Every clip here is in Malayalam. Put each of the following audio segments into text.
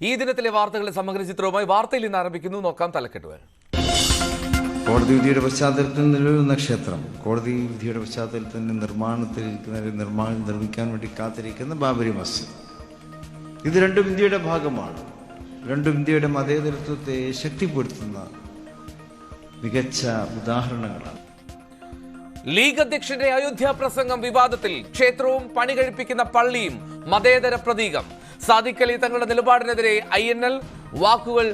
ഈ ദിനത്തിലെ വാർത്തകളുടെ സമഗ്ര ചിത്രവുമായി വാർത്തയിൽ നിന്ന് ആരംഭിക്കുന്നു. നോക്കാം തലക്കെട്ടുകൾ. കോടതി വിധിയുടെ പശ്ചാത്തലത്തിൽ നിലവിലുന്ന ക്ഷേത്രം, കോടതി വിധിയുടെ പശ്ചാത്തലത്തിൽ നിർമ്മാണം നിർമ്മിക്കാൻ വേണ്ടി കാത്തിരിക്കുന്ന ബാബരി മസ്ജിദ്. ഇത് രണ്ടും ഇന്ത്യയുടെ ഭാഗമാണ്. രണ്ടും ഇന്ത്യയുടെ മതേതരത്വത്തെ ശക്തിപ്പെടുത്തുന്ന മികച്ച ഉദാഹരണങ്ങളാണ്. ലീഗ് അധ്യക്ഷന്റെ അയോധ്യ പ്രസംഗം വിവാദത്തിൽ. ക്ഷേത്രവും പണി കഴിപ്പിക്കുന്ന പള്ളിയും മതേതര പ്രതീകം. സാദിഖ് അലി തങ്ങളുടെ നിലപാടിനെതിരെ INL വാക്കുകൾ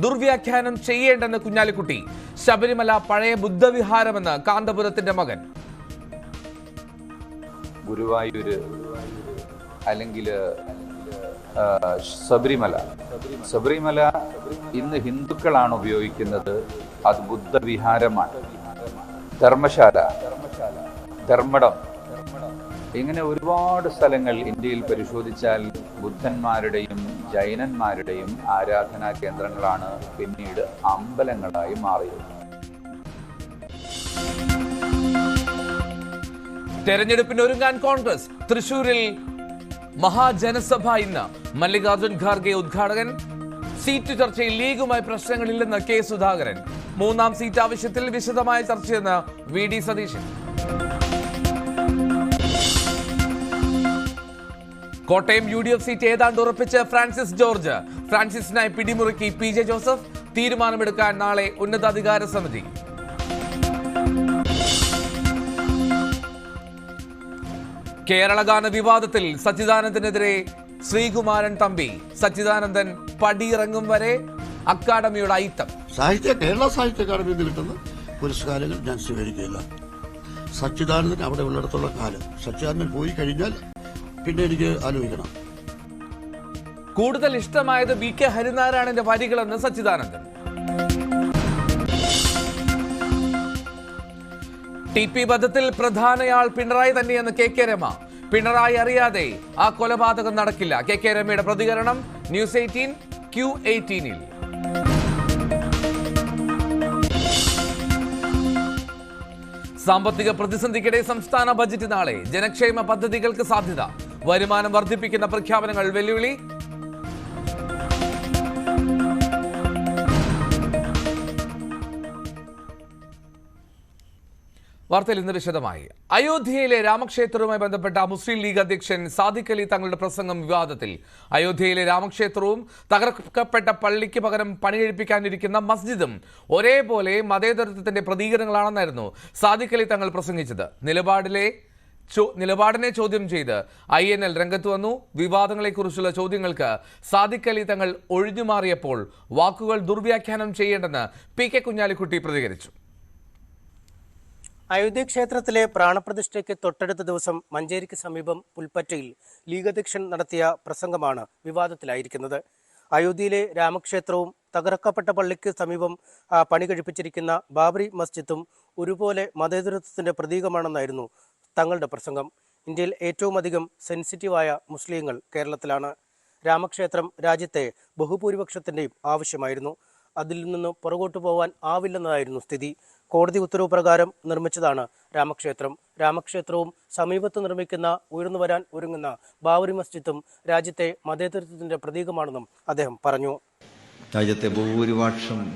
ദുർവ്യാഖ്യാനം ചെയ്യേണ്ടെന്ന് കുഞ്ഞാലിക്കുട്ടി. ശബരിമല പഴയ ബുദ്ധവിഹാരമെന്ന് കാന്തപുരത്തിന്റെ മകൻ. ഗുരുവായൂര് അല്ലെങ്കിൽ ശബരിമല ഇന്ന് ഹിന്ദുക്കളാണ് ഉപയോഗിക്കുന്നത്. അത് ബുദ്ധവിഹാരമാണ്. ധർമ്മശാല, ധർമ്മടം, ഇങ്ങനെ ഒരുപാട് സ്ഥലങ്ങൾ ഇന്ത്യയിൽ പരിശോധിച്ചാൽ ബുദ്ധന്മാരുടെയും ജൈനന്മാരുടെയും ആരാധനാ കേന്ദ്രങ്ങളാണ് പിന്നീട് അമ്പലങ്ങളായി മാറിയത്. തെരഞ്ഞെടുപ്പിന് ഒരുങ്ങാൻ കോൺഗ്രസ്. തൃശൂരിൽ മഹാജനസഭ ഇന്ന്. മല്ലികാർജുൻ ഖാർഗെ ഉദ്ഘാടകൻ. സീറ്റ് ചർച്ചയിൽ ലീഗുമായി പ്രശ്നങ്ങളില്ലെന്ന് കെ സുധാകരൻ. മൂന്നാം സീറ്റ് ആവശ്യത്തിൽ വിശദമായ ചർച്ചയെന്ന് VD Satheesan. Kottayam UDF seat ഏതാണ്ട് ഉറപ്പിച്ച് ഫ്രാൻസിസ് ജോർജ്. ഫ്രാൻസിസിനായി പിടിമുറുക്കി PJ Joseph. തീരുമാനമെടുക്കാൻ നാളെ ഉന്നതാധികാര സമിതി. കേരളഗാന വിവാദത്തിൽ സച്ചിദാനന്ദനെതിരെ ശ്രീകുമാരൻ തമ്പി. സച്ചിദാനന്ദൻ പടിയിറങ്ങും വരെ അക്കാദമിയുടെ അയിത്തം. കേരള സാഹിത്യ അക്കാദമിയിൽ നിന്ന് കിട്ടുന്ന പുരസ്കാരങ്ങൾ ഞാൻ സ്വീകരിക്കില്ല. സച്ചിദാനന്ദൻ അവിടെ ഉള്ളിടത്തുള്ള കാലം, സച്ചിദാനന്ദൻ പോയി കഴിഞ്ഞാൽ പിന്നെ എനിക്ക് ആലോചിക്കണം. കൂടുതൽ ഇഷ്ടമായത് VK ഹരിനാരായണന്റെ വരികളെന്ന് സച്ചിദാനന്ദൻ. TP വധത്തിൽ പ്രധാനയാൾ പിണറായി തന്നെയെന്ന് KK രമ. പിണറായി അറിയാതെ ആ കൊലപാതകം നടക്കില്ല. KK രമയുടെ പ്രതികരണം News 18 Q18-ൽ. സാമ്പത്തിക പ്രതിസന്ധിക്കിടെ സംസ്ഥാന ബജറ്റ് നാളെ. ജനക്ഷേമ പദ്ധതികൾക്ക് സാധ്യത. വരുമാനം വർദ്ധിപ്പിക്കുന്ന പ്രഖ്യാപനങ്ങൾ വെല്ലുവിളി. വാർത്തയിൽ ഇന്ന് വിശദമായി. അയോധ്യയിലെ രാമക്ഷേത്രവുമായി ബന്ധപ്പെട്ട മുസ്ലിം ലീഗ് അധ്യക്ഷൻ സാദിഖ് അലി തങ്ങളുടെ പ്രസംഗം വിവാദത്തിൽ. അയോധ്യയിലെ രാമക്ഷേത്രവും തകർക്കപ്പെട്ട പള്ളിക്ക് പകരം പണികഴിപ്പിക്കാനിരിക്കുന്ന മസ്ജിദും ഒരേപോലെ മതേതരത്വത്തിന്റെ പ്രതീകങ്ങളാണെന്നായിരുന്നു സാദിഖ് അലി തങ്ങൾ പ്രസംഗിച്ചത്. നിലപാടിനെ ചോദ്യം ചെയ്ത് INL രംഗത്ത് വന്നു. വിവാദങ്ങളെക്കുറിച്ചുള്ള ചോദ്യങ്ങൾക്ക് സാദിഖ് അലി തങ്ങൾ ഒഴിഞ്ഞുമാറിയപ്പോൾ വാക്കുകൾ ദുർവ്യാഖ്യാനം ചെയ്യേണ്ടെന്ന് PK കുഞ്ഞാലിക്കുട്ടി പ്രതികരിച്ചു. അയോധ്യ ക്ഷേത്രത്തിലെ പ്രാണപ്രതിഷ്ഠയ്ക്ക് തൊട്ടടുത്ത ദിവസം മഞ്ചേരിക്ക് സമീപം പുൽപ്പറ്റയിൽ ലീഗ് അധ്യക്ഷൻ നടത്തിയ പ്രസംഗമാണ് വിവാദത്തിലായിരിക്കുന്നത്. അയോധ്യയിലെ രാമക്ഷേത്രവും തകർക്കപ്പെട്ട പള്ളിക്ക് സമീപം പണി കഴിപ്പിച്ചിരിക്കുന്ന ബാബറി മസ്ജിദും ഒരുപോലെ മതേതരത്വത്തിന്റെ പ്രതീകമാണെന്നായിരുന്നു തങ്ങളുടെ പ്രസംഗം. ഇന്ത്യയിൽ ഏറ്റവും അധികം സെൻസിറ്റീവായ മുസ്ലിങ്ങൾ കേരളത്തിലാണ്. രാമക്ഷേത്രം രാജ്യത്തെ ബഹുഭൂരിപക്ഷത്തിൻ്റെയും ആവശ്യമായിരുന്നു. അതിൽ നിന്ന് പുറകോട്ട് പോകാൻ ആവില്ലെന്നതായിരുന്നു സ്ഥിതി. കോടതി ഉത്തരവ് പ്രകാരം നിർമ്മിച്ചതാണ് രാമക്ഷേത്രം. രാമക്ഷേത്രവും സമീപത്ത് നിർമ്മിക്കുന്ന ഉയർന്നു വരാൻ ഒരുങ്ങുന്ന ബാബറി മസ്ജിദും രാജ്യത്തെ മതേതരത്വത്തിന്റെ പ്രതീകമാണെന്നും അദ്ദേഹം പറഞ്ഞു. രാജ്യത്തെ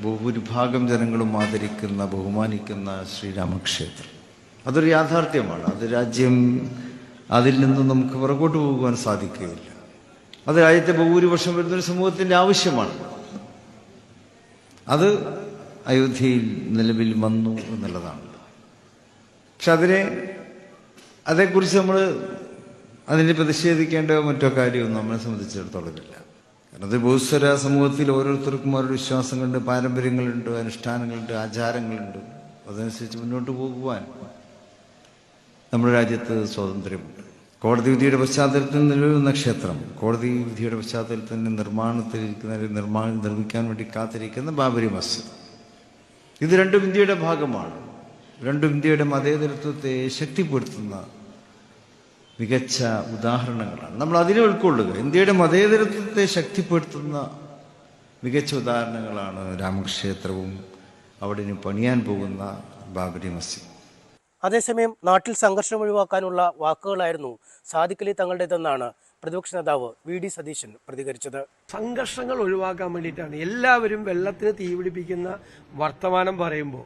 ബഹുഭൂരിഭാഗം ജനങ്ങളും ആദരിക്കുന്ന ബഹുമാനിക്കുന്ന ശ്രീരാമക്ഷേത്രം അതൊരു യാഥാർത്ഥ്യമാണ്. അത് രാജ്യം, അതിൽ നിന്നും നമുക്ക് പുറകോട്ട് പോകുവാൻ സാധിക്കുകയില്ല. അത് രാജ്യത്തെ ബഹുഭൂരിപക്ഷം വരുന്നൊരു സമൂഹത്തിൻ്റെ ആവശ്യമാണ്. അത് അയോധ്യയിൽ നിലവിൽ വന്നു എന്നുള്ളതാണ്. പക്ഷെ അതേക്കുറിച്ച് അതിനെ പ്രതിഷേധിക്കേണ്ട മറ്റോ കാര്യമൊന്നും നമ്മളെ സംബന്ധിച്ചിടത്തോളം ഇല്ല. കാരണം അത് ബഹുസ്വര സമൂഹത്തിൽ ഓരോരുത്തർക്കും ഓരോ വിശ്വാസങ്ങളുണ്ട്, പാരമ്പര്യങ്ങളുണ്ട്, അനുഷ്ഠാനങ്ങളുണ്ട്, ആചാരങ്ങളുണ്ട്. അതനുസരിച്ച് മുന്നോട്ട് പോകുവാൻ നമ്മുടെ രാജ്യത്ത് സ്വാതന്ത്ര്യമുണ്ട്. കോടതി വിധിയുടെ പശ്ചാത്തലത്തിൽ നിലവിലുന്ന ക്ഷേത്രം, കോടതി വിധിയുടെ പശ്ചാത്തലത്തിൽ നിർമ്മാണം നിർമ്മിക്കാൻ വേണ്ടി കാത്തിരിക്കുന്ന ബാബരി മസ്ജിദ്. ഇത് രണ്ടും ഇന്ത്യയുടെ ഭാഗമാണ്. രണ്ടും ഇന്ത്യയുടെ മതേതരത്വത്തെ ശക്തിപ്പെടുത്തുന്ന മികച്ച ഉദാഹരണങ്ങളാണ്. നമ്മൾ അതിനെ ഉൾക്കൊള്ളുക. ഇന്ത്യയുടെ മതേതരത്വത്തെ ശക്തിപ്പെടുത്തുന്ന മികച്ച ഉദാഹരണങ്ങളാണ് രാമക്ഷേത്രവും അവിടെ പണിയാൻ പോകുന്ന ബാബരി മസ്ജിദ്. അതേസമയം നാട്ടിൽ സംഘർഷം ഒഴിവാക്കാനുള്ള വാക്കുകളായിരുന്നു സാദിഖ് അലി തങ്ങളുടേതെന്നാണ് പ്രതിപക്ഷ നേതാവ് വി.ഡി. സതീശൻ പ്രതികരിച്ചത്. സംഘർഷങ്ങൾ ഒഴിവാക്കാൻ വേണ്ടിയിട്ടാണ് എല്ലാവരും വെള്ളത്തിന് തീപിടിപ്പിക്കുന്ന വർത്തമാനം പറയുമ്പോൾ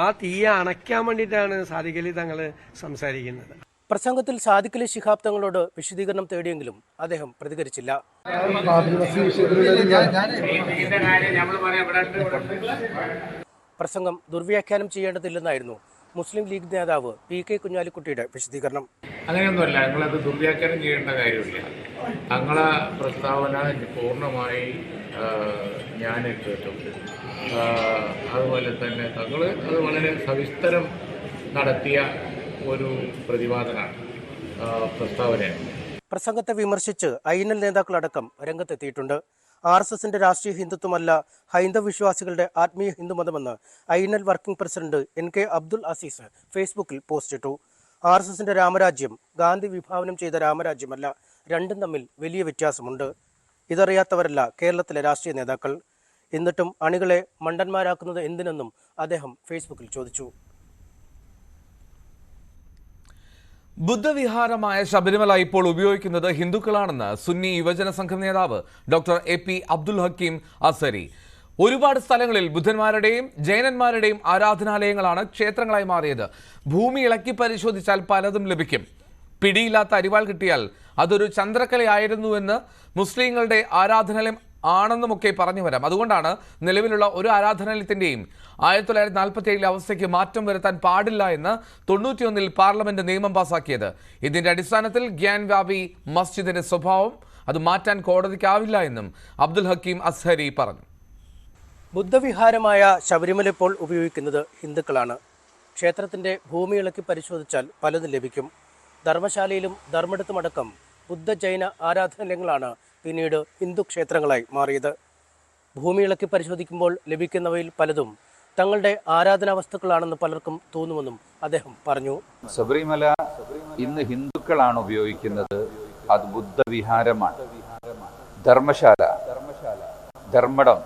ആ തീയെ അണയ്ക്കാൻ വേണ്ടിയിട്ടാണ് സാദിഖ് അലി തങ്ങൾ സംസാരിക്കുന്നത്. പ്രസംഗത്തിൽ സാദിഖ് അലി ശിഹാബ് തങ്ങളോട് വിശദീകരണം തേടിയെങ്കിലും അദ്ദേഹം പ്രതികരിച്ചില്ല. പ്രസംഗം ദുർവ്യാഖ്യാനം ചെയ്യേണ്ടതില്ലെന്നായിരുന്നു മുസ്ലിം ലീഗ് നേതാവ് പി.കെ. കുഞ്ഞാലിക്കുട്ടിയുടെ വിശദീകരണം. അങ്ങനെയൊന്നുമല്ല, ഞങ്ങളത് ദുർവ്യാഖ്യാനം ചെയ്യേണ്ട കാര്യമില്ല. തങ്ങളെ പ്രസ്താവന പൂർണ്ണമായി ഞാൻ കേട്ടു. അതുപോലെ തന്നെ തങ്ങൾ അത് വളരെ സവിസ്തരം നടത്തിയ ഒരു പ്രതിപാദനമാണ്, പ്രസ്താവനയാണ്. പ്രസംഗത്തെ വിമർശിച്ച് ഐനൽ നേതാക്കളടക്കം രംഗത്തെത്തിയിട്ടുണ്ട്. RSSന്റെ രാഷ്ട്രീയ ഹിന്ദുത്വമല്ല ഹൈന്ദവ വിശ്വാസികളുടെ ആത്മീയ ഹിന്ദുമതമെന്ന് INL working president NK Abdul Azeez ഫേസ്ബുക്കിൽ പോസ്റ്റിട്ടു. RSSന്റെ രാമരാജ്യം ഗാന്ധി വിഭാവനം ചെയ്ത രാമരാജ്യമല്ല, രണ്ടും തമ്മിൽ വലിയ വ്യത്യാസമുണ്ട്. ഇതറിയാത്തവരല്ല കേരളത്തിലെ രാഷ്ട്രീയ നേതാക്കൾ. എന്നിട്ടും അണികളെ മണ്ടന്മാരാക്കുന്നത് എന്തിനെന്നും അദ്ദേഹം ഫേസ്ബുക്കിൽ ചോദിച്ചു. ബുദ്ധവിഹാരമായ ശബരിമല ഇപ്പോൾ ഉപയോഗിക്കുന്നത് ഹിന്ദുക്കളാണെന്ന് സുന്നി യുവജന സംഘം നേതാവ് ഡോക്ടർ AP അബ്ദുൽ ഹക്കീം അസരി. ഒരുപാട് സ്ഥലങ്ങളിൽ ബുദ്ധന്മാരുടെയും ജൈനന്മാരുടെയും ആരാധനാലയങ്ങളാണ് ക്ഷേത്രങ്ങളായി മാറിയത്. ഭൂമി ഇളക്കി പരിശോധിച്ചാൽ പലതും ലഭിക്കും. പിടിയില്ലാത്ത അരിവാൾ കിട്ടിയാൽ അതൊരു ചന്ദ്രക്കലയായിരുന്നുവെന്ന് മുസ്ലിങ്ങളുടെ ആരാധനാലയം ആണെന്നുമൊക്കെ പറഞ്ഞു വരാം. അതുകൊണ്ടാണ് നിലവിലുള്ള ഒരു ആരാധനാലയത്തിന്റെയും 1947 അവസ്ഥയ്ക്ക് മാറ്റം വരുത്താൻ പാടില്ല എന്ന് 91-ൽ പാർലമെന്റ് നിയമം പാസാക്കിയത്. ഇതിന്റെ അടിസ്ഥാനത്തിൽ ഗ്യാൻവാബി മസ്ജിദിന്റെ സ്വഭാവം അത് മാറ്റാൻ കോടതിക്കാവില്ല എന്നും അബ്ദുൽ ഹക്കീം അസ്ഹരി പറഞ്ഞു. ബുദ്ധവിഹാരമായ ശബരിമല ഇപ്പോൾ ഉപയോഗിക്കുന്നത് ഹിന്ദുക്കളാണ്. ക്ഷേത്രത്തിന്റെ ഭൂമി ഇളക്കി പരിശോധിച്ചാൽ പലതും ലഭിക്കും. ധർമ്മശാലയിലും ധർമ്മടത്തുമടക്കം ബുദ്ധ ജൈന ആരാധനാലയങ്ങളാണ് പിന്നീട് ഹിന്ദു ക്ഷേത്രങ്ങളായി മാറിയത്. ഭൂമി ഇളക്കി പരിശോധിക്കുമ്പോൾ ലഭിക്കുന്നവയിൽ പലതും തങ്ങളുടെ ആരാധനാ വസ്തുക്കളാണെന്ന് പലർക്കും തോന്നുമെന്നും അദ്ദേഹം പറഞ്ഞു. ശബരിമല ഇന്ന് ഹിന്ദുക്കളാണ് ഉപയോഗിക്കുന്നത്, അത് ബുദ്ധവിഹാരമാണ്. ധർമ്മശാല, ധർമ്മടം,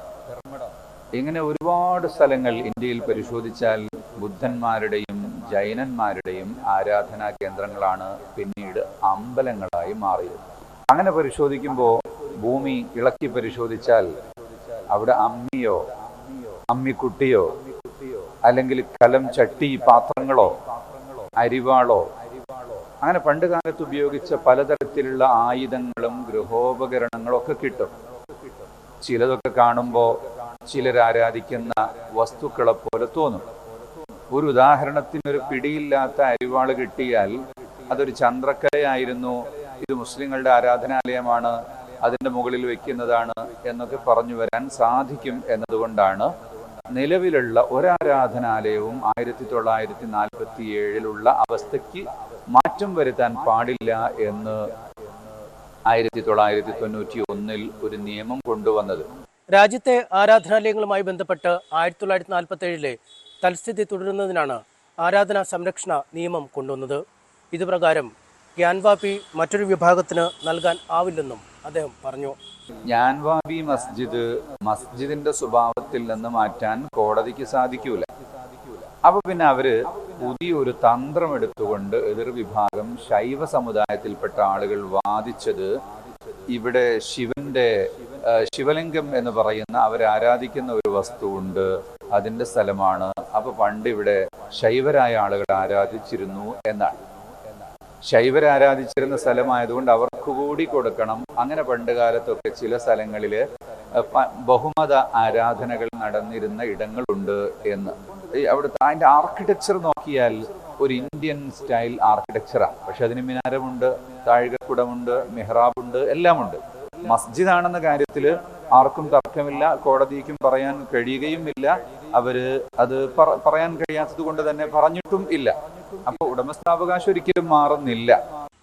ഇങ്ങനെ ഒരുപാട് സ്ഥലങ്ങൾ ഇന്ത്യയിൽ പരിശോധിച്ചാൽ ബുദ്ധന്മാരുടെയും ജൈനന്മാരുടെയും ആരാധനാ കേന്ദ്രങ്ങളാണ് പിന്നീട് അമ്പലങ്ങളായി മാറിയത്. അങ്ങനെ പരിശോധിക്കുമ്പോൾ ഭൂമി ഇളക്കി പരിശോധിച്ചാൽ അവിടെ അമ്മിയോ അമ്മിക്കുട്ടിയോ അല്ലെങ്കിൽ കലം ചട്ടി പാത്രങ്ങളോ അരിവാളോ അങ്ങനെ പണ്ട് കാലത്ത് ഉപയോഗിച്ച പലതരത്തിലുള്ള ആയുധങ്ങളും ഗൃഹോപകരണങ്ങളും ഒക്കെ കിട്ടും. ചിലതൊക്കെ കാണുമ്പോൾ ചിലരാരാധിക്കുന്ന വസ്തുക്കളെ പോലെ തോന്നും. ഒരു ഉദാഹരണത്തിന്, ഒരു പിടിയില്ലാത്ത അരിവാള് കിട്ടിയാൽ അതൊരു ചന്ദ്രക്കലയായിരുന്നു, ഇത് മുസ്ലിങ്ങളുടെ ആരാധനാലയമാണ്, അതിൻ്റെ മുകളിൽ വെക്കുന്നതാണ് എന്നൊക്കെ പറഞ്ഞു വരാൻ സാധിക്കും എന്നതുകൊണ്ടാണ് നിലവിലുള്ള ഒരാരാധനാലയവും 1947 അവസ്ഥയ്ക്ക് മാറ്റം വരുത്താൻ പാടില്ല എന്ന് 1991 ഒരു നിയമം കൊണ്ടുവന്നത്. രാജ്യത്തെ ആരാധനാലയങ്ങളുമായി ബന്ധപ്പെട്ട് 1947 തൽസ്ഥിതി തുടരുന്നതിനാണ് ആരാധനാ സംരക്ഷണ നിയമം കൊണ്ടുവന്നത്. ഇതുപ്രകാരം ഗ്യാൻവാബി മറ്റൊരു വിഭാഗത്തിന് നൽകാൻ ആവില്ലെന്നും അദ്ദേഹം പറഞ്ഞു. ഗ്യാൻവാബി മസ്ജിദിന്റെ സ്വഭാവത്തിൽ നിന്ന് മാറ്റാൻ കോടതിക്ക് സാധിക്കൂല. അപ്പൊ പിന്നെ അവര് പുതിയൊരു തന്ത്രം എടുത്തുകൊണ്ട് എതിർവിഭാഗം ശൈവ സമുദായത്തിൽപ്പെട്ട ആളുകൾ വാദിച്ചത്, ഇവിടെ ശിവലിംഗം എന്ന് പറയുന്ന അവരാരാധിക്കുന്ന ഒരു വസ്തുവുണ്ട്, അതിന്റെ സ്ഥലമാണ്. അപ്പൊ പണ്ട് ഇവിടെ ശൈവരായ ആളുകൾ ആരാധിച്ചിരുന്നു എന്നാണ്. ശൈവരാരാധിച്ചിരുന്ന സ്ഥലമായതുകൊണ്ട് അവർക്ക് കൂടി കൊടുക്കണം. അങ്ങനെ പണ്ട് കാലത്തൊക്കെ ചില സ്ഥലങ്ങളിൽ ബഹുമത ആരാധനകൾ നടന്നിരുന്ന ഇടങ്ങളുണ്ട് എന്ന്. അവിടുത്തെ അതിൻ്റെ ആർക്കിടെക്ചർ നോക്കിയാൽ ഒരു ഇന്ത്യൻ സ്റ്റൈൽ ആർക്കിടെക്ചറാണ്. പക്ഷെ അതിന് മിനാരമുണ്ട്, താഴികക്കുടമുണ്ട്, മെഹ്റാബുണ്ട്, എല്ലാമുണ്ട്. മസ്ജിദാണെന്ന കാര്യത്തിൽ ആർക്കും തർക്കമില്ല, കോടതിക്കും പറയാൻ കഴിയുകയുമില്ല. അവര് അത് പറയാൻ കഴിയാത്തത് കൊണ്ട് തന്നെ പറഞ്ഞിട്ടും ഇല്ല. അപ്പോൾ ഉടമസ്ഥാവകാശം ഒരിക്കലും മാറുന്നില്ല.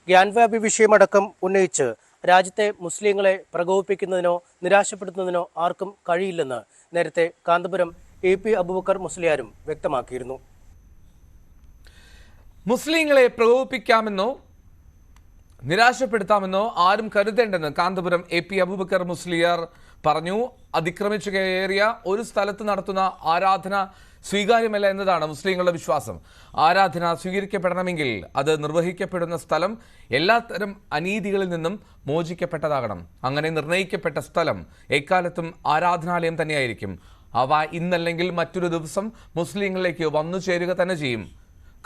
ഗ്യാൻവാബി വിഷയമടക്കം ഉന്നയിച്ച് രാജ്യത്തെ മുസ്ലിങ്ങളെ പ്രകോപിപ്പിക്കുന്നതിനോ നിരാശപ്പെടുത്തുന്നതിനോ ആർക്കും കഴിയില്ലെന്ന് നേരത്തെ കാന്തപുരം AP അബൂബക്കർ മുസ്ലിയാരും വ്യക്തമാക്കിയിരുന്നു. മുസ്ലിങ്ങളെ പ്രകോപിപ്പിക്കാമെന്നോ നിരാശപ്പെടുത്താമെന്നോ ആരും കരുതേണ്ടെന്ന് കാന്തപുരം AP അബൂബക്കർ മുസ്ലിയാർ പറഞ്ഞു. അതിക്രമിച്ചു കയറിയ ഒരു സ്ഥലത്ത് നടത്തുന്ന ആരാധന സ്വീകാര്യമല്ല എന്നതാണ് മുസ്ലിങ്ങളുടെ വിശ്വാസം. ആരാധന സ്വീകരിക്കപ്പെടണമെങ്കിൽ അത് നിർവഹിക്കപ്പെടുന്ന സ്ഥലം എല്ലാത്തരം അനീതികളിൽ നിന്നും മോചിക്കപ്പെട്ടതാകണം. അങ്ങനെ നിർണയിക്കപ്പെട്ട സ്ഥലം എക്കാലത്തും ആരാധനാലയം തന്നെയായിരിക്കും. അവ ഇന്നല്ലെങ്കിൽ മറ്റൊരു ദിവസം മുസ്ലിങ്ങളിലേക്ക് വന്നു ചേരുക തന്നെ ചെയ്യും.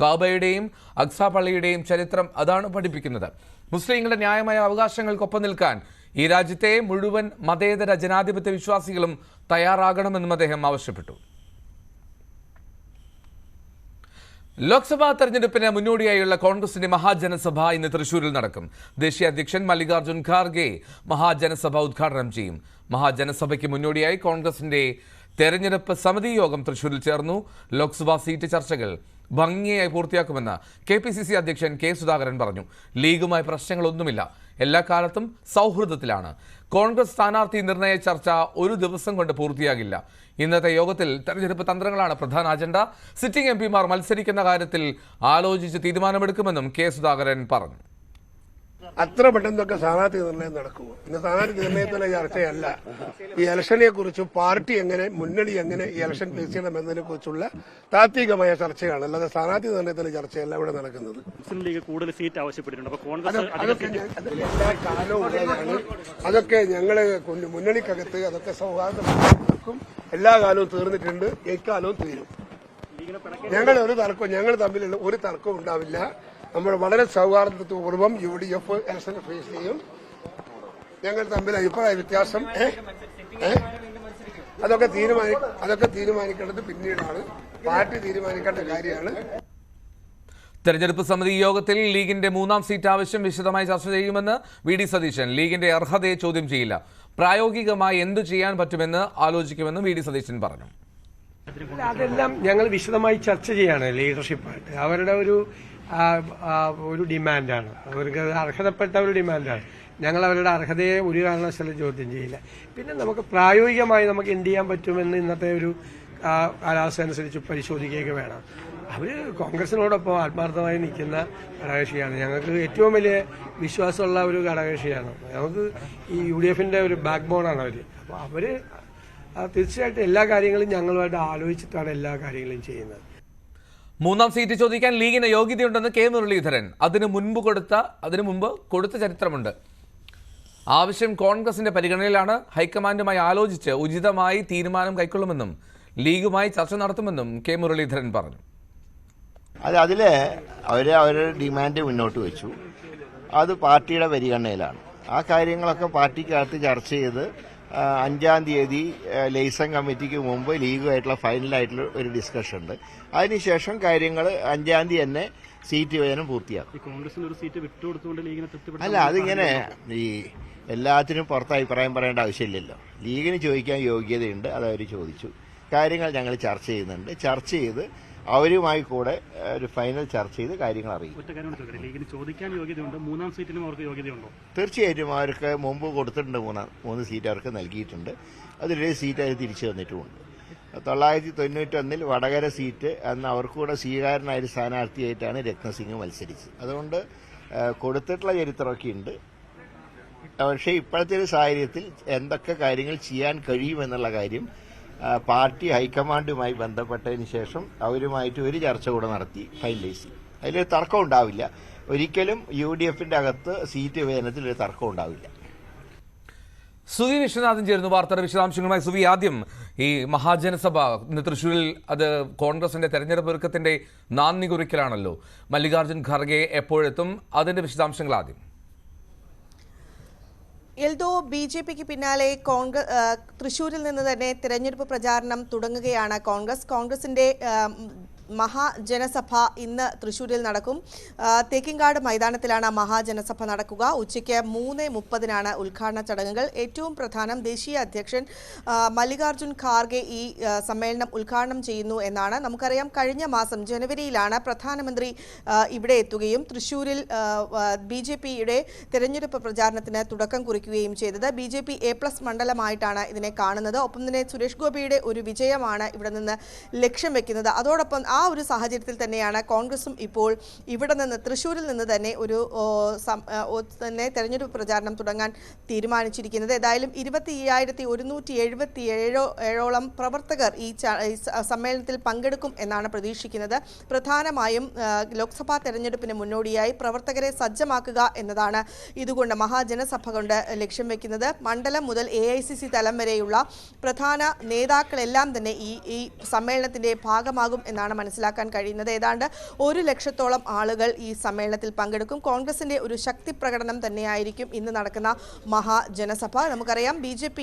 കാബയുടെയും അക്സ പള്ളിയുടെയും ചരിത്രം അതാണ് പഠിപ്പിക്കുന്നത്. മുസ്ലിങ്ങളുടെ ന്യായമായ അവകാശങ്ങൾക്കൊപ്പം നിൽക്കാൻ ഈ രാജ്യത്തെ മുഴുവൻ മതേതര ജനാധിപത്യ വിശ്വാസികളും തയ്യാറാകണമെന്നും അദ്ദേഹം ആവശ്യപ്പെട്ടു. ലോക്സഭാ തെരഞ്ഞെടുപ്പിന് മുന്നോടിയായുള്ള കോൺഗ്രസിന്റെ മഹാജനസഭ ഇന്ന് തൃശൂരിൽ നടക്കും. ദേശീയ അധ്യക്ഷൻ മല്ലികാർജ്ജുൻ ഖാർഗെ മഹാജനസഭ ഉദ്ഘാടനം ചെയ്യും. മഹാജനസഭയ്ക്ക് മുന്നോടിയായി കോൺഗ്രസിന്റെ തെരഞ്ഞെടുപ്പ് സമിതി യോഗം തൃശൂരിൽ ചേർന്നു. ലോക്സഭാ സീറ്റ് ചർച്ചകൾ ഭംഗിയായി പൂർത്തിയാക്കുമെന്ന് KPCC അധ്യക്ഷൻ K. സുധാകരൻ പറഞ്ഞു. ലീഗുമായി പ്രശ്നങ്ങളൊന്നുമില്ല, എല്ലാ കാലത്തും സൗഹൃദത്തിലാണ്. കോൺഗ്രസ് സ്ഥാനാർത്ഥി നിർണയ ചർച്ച ഒരു ദിവസം കൊണ്ട് പൂർത്തിയാകില്ല. ഇന്നത്തെ യോഗത്തിൽ തെരഞ്ഞെടുപ്പ് തന്ത്രങ്ങളാണ് പ്രധാന അജണ്ട. സിറ്റിംഗ് MP മാർ മത്സരിക്കുന്ന കാര്യത്തിൽ ആലോചിച്ച് തീരുമാനമെടുക്കുമെന്നും K. സുധാകരൻ പറഞ്ഞു. അത്ര പെട്ടെന്നൊക്കെ സ്ഥാനാർത്ഥി നിർണയം നടക്കുമോ? ഇന്ന് സ്ഥാനാർത്ഥി നിർണയത്തിലെ ചർച്ചയല്ല, ഈ ഇലക്ഷനെ കുറിച്ച് പാർട്ടി എങ്ങനെ, മുന്നണി എങ്ങനെ ഈ ഇലക്ഷൻ ഫേസ് ചെയ്യണമെന്നതിനെ കുറിച്ചുള്ള താത്വികമായ ചർച്ചയാണ്, അല്ലാതെ സ്ഥാനാർത്ഥി നിർണയത്തിലെ ചർച്ചയല്ല ഇവിടെ നടക്കുന്നത്. മുസ്ലിം ലീഗ് കൂടുതൽ സീറ്റ് ആവശ്യപ്പെട്ടിട്ടുണ്ട്. അപ്പോൾ കോൺഗ്രസ് അതൊക്കെ എല്ലാ കാലവും ഉള്ളതാണ്. അതൊക്കെ ഞങ്ങള് മുന്നണിക്കകത്ത് അതൊക്കെ സൗഹാർദ്ദം എല്ലാ കാലവും തീർന്നിട്ടുണ്ട്, എക്കാലവും തീരും. ഞങ്ങൾ തമ്മിലുള്ള ഒരു തർക്കവും ഉണ്ടാവില്ല. നമ്മൾ വളരെ സൗഹാർദ്ദപൂർവ്വം UDF ഇലക്ഷൻ ഫേസ് ചെയ്യും. ഞങ്ങൾ തമ്മിൽ അഭിപ്രായ വ്യത്യാസം അതൊക്കെ തീരുമാനിക്കേണ്ടത് പിന്നീടാണ്, പാർട്ടി തീരുമാനിക്കേണ്ട കാര്യമാണ്. തെരഞ്ഞെടുപ്പ് സമിതി യോഗത്തിൽ ലീഗിന്റെ 3ാം സീറ്റ് ആവശ്യം വിശദമായി ചർച്ച ചെയ്യുമെന്ന് VD സതീശൻ. ലീഗിന്റെ അർഹതയെ ചോദ്യം ചെയ്യില്ല, പ്രായോഗികമായി എന്തു ചെയ്യാൻ പറ്റുമെന്ന് ആലോചിക്കുമെന്ന് VD സതീശൻ പറഞ്ഞു. അതെല്ലാം ഞങ്ങൾ വിശദമായി ചർച്ച ചെയ്യാണ് ലീഡർഷിപ്പായിട്ട്. അവരുടെ ഒരു ഡിമാൻഡാണ്, അവർക്ക് അർഹതപ്പെട്ട ഒരു ഡിമാൻഡാണ്. ഞങ്ങൾ അവരുടെ അർഹതയെ ഒരു കാരണവശാലും ചോദ്യം ചെയ്യില്ല. പിന്നെ നമുക്ക് പ്രായോഗികമായി നമുക്ക് എന്ത് ചെയ്യാൻ പറ്റുമെന്ന് ഇന്നത്തെ ഒരു കാലാവസ്ഥ അനുസരിച്ച് പരിശോധിക്കുകയൊക്കെ വേണം. അവർ കോൺഗ്രസിനോടൊപ്പം ആത്മാർത്ഥമായി നിൽക്കുന്ന ഘടകകക്ഷിയാണ്. ഞങ്ങൾക്ക് ഏറ്റവും വലിയ വിശ്വാസമുള്ള ഒരു ഘടകകക്ഷിയാണ്. നമുക്ക് ഈ UDFന്റെ ഒരു ബാക്ക് ബോണാണ് അവർ. അപ്പോൾ അവർ തീർച്ചയായിട്ടും എല്ലാ കാര്യങ്ങളും ഞങ്ങളുമായിട്ട് ആലോചിച്ചിട്ടാണ് എല്ലാ കാര്യങ്ങളും ചെയ്യുന്നത്. 3ാം സീറ്റ് ചോദിക്കാൻ ലീഗിന് യോഗ്യതയുണ്ടെന്ന് K. മുരളീധരൻ അതിനു മുമ്പ് കൊടുത്ത ചരിത്രമുണ്ട്. ആവശ്യം കോൺഗ്രസിന്റെ പരിഗണനയിലാണ്. ഹൈക്കമാൻഡുമായി ആലോചിച്ച് ഉചിതമായി തീരുമാനം കൈക്കൊള്ളുമെന്നും ലീഗുമായി ചർച്ച നടത്തുമെന്നും K. മുരളീധരൻ പറഞ്ഞു. അതില് അവരുടെ ഡിമാൻഡ് മുന്നോട്ട് വെച്ചു. അത് പാർട്ടിയുടെ പരിഗണനയിലാണ്. ആ കാര്യങ്ങളൊക്കെ പാർട്ടിക്കകത്ത് ചർച്ച ചെയ്ത് 5-ാം തീയതി ലൈസൺ കമ്മിറ്റിക്ക് മുമ്പ് ലീഗുമായിട്ടുള്ള ഫൈനലായിട്ടുള്ള ഒരു ഡിസ്കഷൻ ഉണ്ട്. അതിനുശേഷം കാര്യങ്ങൾ 5-ാം തീയതി തന്നെ സീറ്റ് വിഭജനം പൂർത്തിയാക്കും. അല്ല, അതിങ്ങനെ ഈ എല്ലാത്തിനും പുറത്ത് അഭിപ്രായം പറയേണ്ട ആവശ്യമില്ലല്ലോ. ലീഗിന് ചോദിക്കാൻ യോഗ്യതയുണ്ട്, അതവർ ചോദിച്ചു. കാര്യങ്ങൾ ഞങ്ങൾ ചർച്ച ചെയ്യുന്നുണ്ട്. ചർച്ച ചെയ്ത് അവരുമായി കൂടെ ഒരു ഫൈനൽ ചർച്ച ചെയ്ത് കാര്യങ്ങൾ അറിയും. തീർച്ചയായിട്ടും അവർക്ക് മുമ്പ് കൊടുത്തിട്ടുണ്ട്. 3 സീറ്റ് അവർക്ക് നൽകിയിട്ടുണ്ട്. അതിലൊരു സീറ്റ് അത് തിരിച്ചു തന്നിട്ടുമുണ്ട്. 991 വടകര സീറ്റ് അന്ന് അവർക്കൂടെ സ്വീകാരനായ ഒരു സ്ഥാനാർത്ഥിയായിട്ടാണ് രത്നസിംഗ് മത്സരിച്ചത്. അതുകൊണ്ട് കൊടുത്തിട്ടുള്ള ചരിത്രമൊക്കെ ഉണ്ട്. പക്ഷേ ഇപ്പോഴത്തെ ഒരു സാഹചര്യത്തിൽ എന്തൊക്കെ കാര്യങ്ങൾ ചെയ്യാൻ കഴിയുമെന്നുള്ള കാര്യം പാർട്ടി ഹൈക്കമാൻഡുമായി ബന്ധപ്പെട്ടതിന് ശേഷം അവരുമായിട്ട് ഒരു ചർച്ച കൂടെ നടത്തി ഫൈനലൈസ് ചെയ്യും. അതിലൊരു തർക്കം ഉണ്ടാവില്ല. ഒരിക്കലും UDFന്റെ അകത്ത് സീറ്റ് വിഭജനത്തിൽ ഒരു തർക്കം ഉണ്ടാവില്ല. സുവി വിശ്വനാഥൻ ചേരുന്നു വാർത്തയുടെ വിശദാംശങ്ങളുമായി. സുവി, ആദ്യം ഈ മഹാജനസഭ ഇന്ന് തൃശ്ശൂരിൽ അത് കോൺഗ്രസിന്റെ തെരഞ്ഞെടുപ്പ് ഒരുക്കത്തിന്റെ നാന്ദി കുറിക്കലാണല്ലോ. മല്ലികാർജ്ജുൻ ഖാർഗെ എപ്പോഴെത്തും? അതിന്റെ വിശദാംശങ്ങൾ ആദ്യം. എൽദോ, BJPക്ക് പിന്നാലെ തൃശ്ശൂരിൽ നിന്ന് തന്നെ തെരഞ്ഞെടുപ്പ് പ്രചാരണം തുടങ്ങുകയാണ് കോൺഗ്രസിന്റെ മഹാജനസഭ ഇന്ന് തൃശ്ശൂരിൽ നടക്കും. തേക്കിൻകാട് മൈതാനത്തിലാണ് മഹാജനസഭ നടക്കുക. ഉച്ചയ്ക്ക് 3:30 ഉദ്ഘാടന ചടങ്ങുകൾ. ഏറ്റവും പ്രധാനം, ദേശീയ അധ്യക്ഷൻ മല്ലികാർജ്ജുൻ ഖാർഗെ ഈ സമ്മേളനം ഉദ്ഘാടനം ചെയ്യുന്നു എന്നാണ്. നമുക്കറിയാം, കഴിഞ്ഞ മാസം ജനുവരിയിലാണ് പ്രധാനമന്ത്രി ഇവിടെ എത്തുകയും തൃശ്ശൂരിൽ BJPയുടെ തെരഞ്ഞെടുപ്പ് പ്രചാരണത്തിന് തുടക്കം കുറിക്കുകയും ചെയ്തത്. BJP A+ മണ്ഡലമായിട്ടാണ് ഇതിനെ കാണുന്നത്. ഒപ്പം തന്നെ സുരേഷ് ഗോപിയുടെ ഒരു വിജയമാണ് ഇവിടെ നിന്ന് ലക്ഷ്യം വെക്കുന്നത്. അതോടൊപ്പം ആ ഒരു സാഹചര്യത്തിൽ തന്നെയാണ് കോൺഗ്രസും ഇപ്പോൾ ഇവിടെ നിന്ന് തൃശ്ശൂരിൽ നിന്ന് തന്നെ തന്നെ തെരഞ്ഞെടുപ്പ് പ്രചാരണം തുടങ്ങാൻ തീരുമാനിച്ചിരിക്കുന്നത്. ഏതായാലും 25,177 പ്രവർത്തകർ ഈ സമ്മേളനത്തിൽ പങ്കെടുക്കും എന്നാണ് പ്രതീക്ഷിക്കുന്നത്. പ്രധാനമായും ലോക്സഭാ തെരഞ്ഞെടുപ്പിന് മുന്നോടിയായി പ്രവർത്തകരെ സജ്ജമാക്കുക എന്നതാണ് ഇതുകൊണ്ട് മഹാജനസഭ കൊണ്ട് ലക്ഷ്യം വെക്കുന്നത്. മണ്ഡലം മുതൽ AICC തലം വരെയുള്ള പ്രധാന നേതാക്കളെല്ലാം തന്നെ ഈ സമ്മേളനത്തിന്റെ ഭാഗമാകും എന്നാണ് മനസ്സിലാക്കാൻ കഴിയുന്നത്. ഏതാണ്ട് 1 ലക്ഷത്തോളം ആളുകൾ ഈ സമ്മേളനത്തിൽ പങ്കെടുക്കും. കോൺഗ്രസിന്റെ ഒരു ശക്തി പ്രകടനം തന്നെയായിരിക്കും ഇന്ന് നടക്കുന്ന മഹാജനസഭ. നമുക്കറിയാം BJP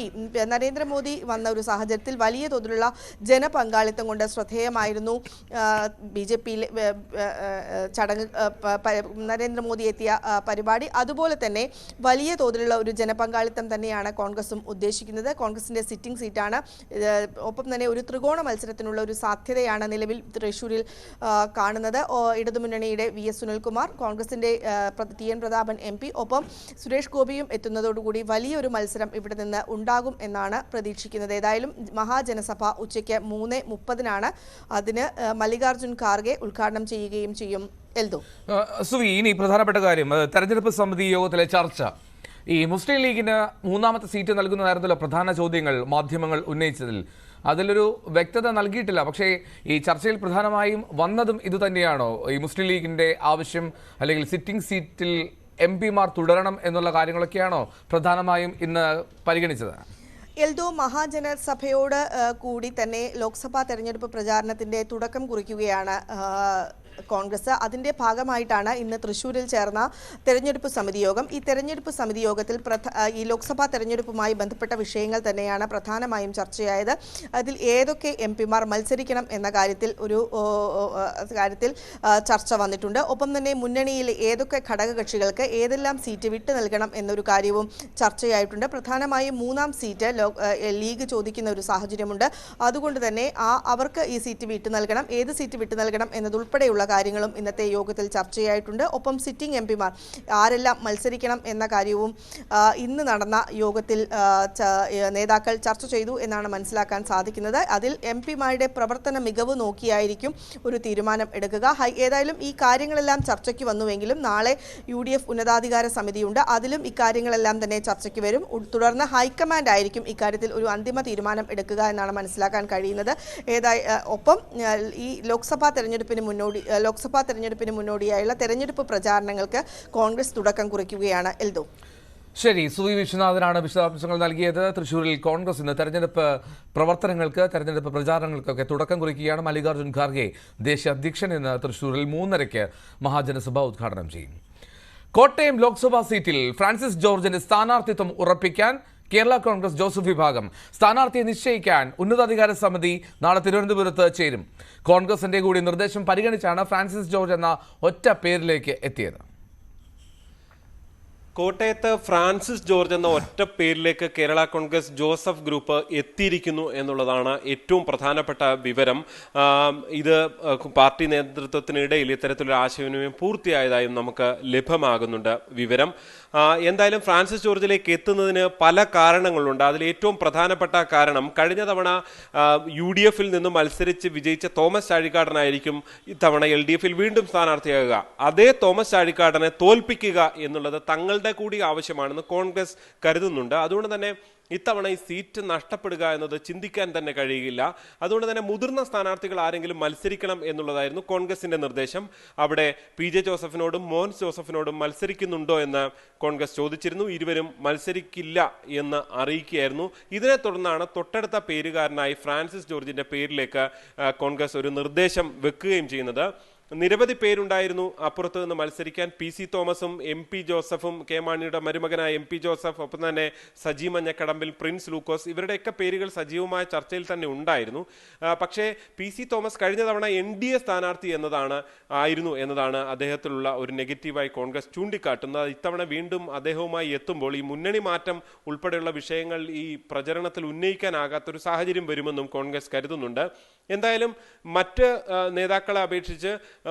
നരേന്ദ്രമോദി വന്ന ഒരു സാഹചര്യത്തിൽ വലിയ തോതിലുള്ള ജനപങ്കാളിത്തം കൊണ്ട് ശ്രദ്ധേയമായിരുന്നു BJP ചടങ്ങ് നരേന്ദ്രമോദി എത്തിയ പരിപാടി. അതുപോലെ തന്നെ വലിയ തോതിലുള്ള ഒരു ജനപങ്കാളിത്തം തന്നെയാണ് കോൺഗ്രസും ഉദ്ദേശിക്കുന്നത്. കോൺഗ്രസിന്റെ സിറ്റിംഗ് സീറ്റാണ്. ഒപ്പം തന്നെ ഒരു ത്രികോണ മത്സരത്തിനുള്ള ഒരു സാധ്യതയാണ് നിലവിൽ തൃശ്ശൂരിൽ കാണുന്നത്. ഇടതുമുന്നണിയുടെ VS സുനിൽകുമാർ, കോൺഗ്രസിന്റെ TN പ്രതാപൻ MP, ഒപ്പം സുരേഷ് ഗോപിയും എത്തുന്നതോടുകൂടി വലിയൊരു മത്സരം ഇവിടെ നിന്ന് ഉണ്ടാകും എന്നാണ് പ്രതീക്ഷിക്കുന്നത്. ഏതായാലും മഹാജനസഭ ഉച്ചയ്ക്ക് 3:30 അതിന് മല്ലികാർജുൻ ഖാർഗെ ഉദ്ഘാടനം ചെയ്യുകയും ചെയ്യും. സുവി, ഇനി പ്രധാനപ്പെട്ട കാര്യം തെരഞ്ഞെടുപ്പ് സമിതി യോഗത്തിലെ ചർച്ച. ഈ മുസ്ലിം ലീഗിന് 3ാമത്തെ സീറ്റ് നൽകുന്നതായിരുന്നല്ലോ പ്രധാന ചോദ്യങ്ങൾ മാധ്യമങ്ങൾ ഉന്നയിച്ചതിൽ. അതിലൊരു വ്യക്തത നൽകിയിട്ടില്ല. പക്ഷേ ഈ ചർച്ചയിൽ പ്രധാനമായും വന്നതും ഇതുതന്നെയാണോ? ഈ മുസ്ലിം ലീഗിന്റെ ആവശ്യം അല്ലെങ്കിൽ സിറ്റിംഗ് സീറ്റിൽ MP-മാർ തുടരണം എന്നുള്ള കാര്യങ്ങളൊക്കെയാണോ പ്രധാനമായും ഇന്ന് പരിഗണിച്ചത്? മഹാജനസഭയോട് കൂടി തന്നെ ലോക്സഭാ തെരഞ്ഞെടുപ്പ് പ്രചാരണത്തിന്റെ തുടക്കം കുറിക്കുകയാണ് കോൺഗ്രസ്. അതിന്റെ ഭാഗമായിട്ടാണ് ഇന്ന് തൃശ്ശൂരിൽ ചേർന്ന തെരഞ്ഞെടുപ്പ് സമിതി യോഗം. ഈ തെരഞ്ഞെടുപ്പ് സമിതി യോഗത്തിൽ ഈ ലോക്സഭാ തെരഞ്ഞെടുപ്പുമായി ബന്ധപ്പെട്ട വിഷയങ്ങൾ തന്നെയാണ് പ്രധാനമായും ചർച്ചയായത്. അതിൽ ഏതൊക്കെ MP-മാർ മത്സരിക്കണം എന്ന കാര്യത്തിൽ ചർച്ച വന്നിട്ടുണ്ട്. ഒപ്പം തന്നെ മുന്നണിയിൽ ഏതൊക്കെ ഘടകകക്ഷികൾക്ക് ഏതെല്ലാം സീറ്റ് വിട്ടു നൽകണം എന്നൊരു കാര്യവും ചർച്ചയായിട്ടുണ്ട്. പ്രധാനമായും 3ാം സീറ്റ് ലീഗ് ചോദിക്കുന്ന ഒരു സാഹചര്യമുണ്ട്. അതുകൊണ്ട് തന്നെ അവർക്ക് ഈ സീറ്റ് വിട്ടു നൽകണം, ഏത് സീറ്റ് വിട്ടു നൽകണം എന്നതുൾപ്പെടെയുള്ള കാര്യങ്ങളും ഇന്നത്തെ യോഗത്തിൽ ചർച്ചയായിട്ടുണ്ട്. ഒപ്പം സിറ്റിംഗ് MP-മാർ ആരെല്ലാം മത്സരിക്കണം എന്ന കാര്യവും ഇന്ന് നടന്ന യോഗത്തിൽ നേതാക്കൾ ചർച്ച ചെയ്തു എന്നാണ് മനസ്സിലാക്കാൻ സാധിക്കുന്നത്. അതിൽ MP-മാരുടെ പ്രവർത്തന മികവ് നോക്കിയായിരിക്കും ഒരു തീരുമാനം എടുക്കുക. ഏതായാലും ഈ കാര്യങ്ങളെല്ലാം ചർച്ചയ്ക്ക് വന്നുവെങ്കിലും നാളെ UDF ഉന്നതാധികാര സമിതിയുണ്ട്. അതിലും ഇക്കാര്യങ്ങളെല്ലാം തന്നെ ചർച്ചയ്ക്ക് വരും. തുടർന്ന് ഹൈക്കമാൻഡ് ആയിരിക്കും ഇക്കാര്യത്തിൽ ഒരു അന്തിമ തീരുമാനം എടുക്കുക എന്നാണ് മനസ്സിലാക്കാൻ കഴിയുന്നത്. ഒപ്പം ഈ ലോക്സഭാ തെരഞ്ഞെടുപ്പിന് മുന്നോടിയായുള്ള തെരഞ്ഞെടുപ്പ് പ്രചാരണങ്ങൾക്ക് കോൺഗ്രസ് തുടക്കം കുറിക്കുകയാണ്. ശരി, സുവി വിശ്വനാഥനാണ് വിശദാംശങ്ങൾ നൽകിയത്. തൃശ്ശൂരിൽ കോൺഗ്രസ് ഇന്ന് തെരഞ്ഞെടുപ്പ് പ്രവർത്തനങ്ങൾക്ക്, തെരഞ്ഞെടുപ്പ് പ്രചാരണങ്ങൾക്കൊക്കെ തുടക്കം കുറിക്കുകയാണ്. മല്ലികാർജുൻ ഖാർഗെ ദേശീയ അധ്യക്ഷൻ ഇന്ന് തൃശ്ശൂരിൽ 3:30 മഹാജനസഭ ഉദ്ഘാടനം ചെയ്യും. കോട്ടയം ലോക്സഭാ സീറ്റിൽ ഫ്രാൻസിസ് ജോർജിന്റെ സ്ഥാനാർത്ഥിത്വം ഉറപ്പിക്കാൻ കേരള കോൺഗ്രസ് ജോസഫ് വിഭാഗം സ്ഥാനാർത്ഥിയെ നിശ്ചയിക്കാൻ ഉന്നതാധികാര സമിതി നാളെ തിരുവനന്തപുരത്ത് ചേരും. കോൺഗ്രസിന്റെ കൂടി നിർദ്ദേശം പരിഗണിച്ചാണ് ഫ്രാൻസിസ് ജോർജ് എന്ന ഒറ്റ പേരിലേക്ക് എത്തിയത്. കോട്ടയത്ത് ഫ്രാൻസിസ് ജോർജ് എന്ന ഒറ്റ പേരിലേക്ക് കേരള കോൺഗ്രസ് ജോസഫ് ഗ്രൂപ്പ് എത്തിയിരിക്കുന്നു എന്നുള്ളതാണ് ഏറ്റവും പ്രധാനപ്പെട്ട വിവരം. ഇത് പാർട്ടി നേതൃത്വത്തിനിടയിൽ ഇത്തരത്തിലൊരു ആശയവിനിമയം പൂർത്തിയായതായും നമുക്ക് ലഭ്യമാകുന്നുണ്ട് വിവരം. എന്തായാലും ഫ്രാൻസിസ് ജോർജിലേക്ക് എത്തുന്നതിന് പല കാരണങ്ങളുണ്ട്. അതിൽ ഏറ്റവും പ്രധാനപ്പെട്ട കാരണം കഴിഞ്ഞ തവണ UDF-ൽ നിന്ന് മത്സരിച്ച് വിജയിച്ച തോമസ് ചാഴിക്കാടനായിരിക്കും ഇത്തവണ LDF-ൽ വീണ്ടും സ്ഥാനാർത്ഥിയാകുക. അതേ തോമസ് ചാഴിക്കാടനെ തോൽപ്പിക്കുക എന്നുള്ളത് തങ്ങളുടെ കൂടി ആവശ്യമാണെന്ന് കോൺഗ്രസ് കരുതുന്നുണ്ട്. അതുകൊണ്ട് തന്നെ ഇത്തവണ ഈ സീറ്റ് നഷ്ടപ്പെടുക എന്നത് ചിന്തിക്കാൻ തന്നെ കഴിയില്ല. അതുകൊണ്ട് തന്നെ മുതിർന്ന സ്ഥാനാർത്ഥികൾ ആരെങ്കിലും മത്സരിക്കണം എന്നുള്ളതായിരുന്നു കോൺഗ്രസിന്റെ നിർദ്ദേശം. അവിടെ PJ ജോസഫിനോടും മോൻസ് ജോസഫിനോടും മത്സരിക്കുന്നുണ്ടോ എന്ന് കോൺഗ്രസ് ചോദിച്ചിരുന്നു. ഇരുവരും മത്സരിക്കില്ല എന്ന് അറിയിക്കുകയായിരുന്നു. ഇതിനെ തുടർന്നാണ് തൊട്ടടുത്ത പേരുകാരനായി ഫ്രാൻസിസ് ജോർജിന്റെ പേരിലേക്ക് കോൺഗ്രസ് ഒരു നിർദ്ദേശം വെക്കുകയും ചെയ്യുന്നത്. നിരവധി പേരുണ്ടായിരുന്നു അപ്പുറത്ത് നിന്ന് മത്സരിക്കാൻ. PC തോമസും MP ജോസഫും, കെ മാണിയുടെ മരുമകനായ MP ജോസഫ്, ഒപ്പം തന്നെ സജി മഞ്ഞക്കടമ്പിൽ, പ്രിൻസ് ലൂക്കോസ്, ഇവരുടെയൊക്കെ പേരുകൾ സജീവമായ ചർച്ചയിൽ തന്നെ ഉണ്ടായിരുന്നു. പക്ഷേ PC തോമസ് കഴിഞ്ഞ തവണ NDA സ്ഥാനാർത്ഥി ആയിരുന്നു എന്നതാണ് അദ്ദേഹത്തിലുള്ള ഒരു നെഗറ്റീവായി കോൺഗ്രസ് ചൂണ്ടിക്കാട്ടുന്നത്. ഇത്തവണ വീണ്ടും അദ്ദേഹവുമായി എത്തുമ്പോൾ ഈ മുന്നണി മാറ്റം ഉൾപ്പെടെയുള്ള വിഷയങ്ങൾ ഈ പ്രചരണത്തിൽ ഉന്നയിക്കാനാകാത്തൊരു സാഹചര്യം വരുമെന്നും കോൺഗ്രസ് കരുതുന്നുണ്ട്. എന്തായാലും മറ്റ് നേതാക്കളെ അപേക്ഷിച്ച്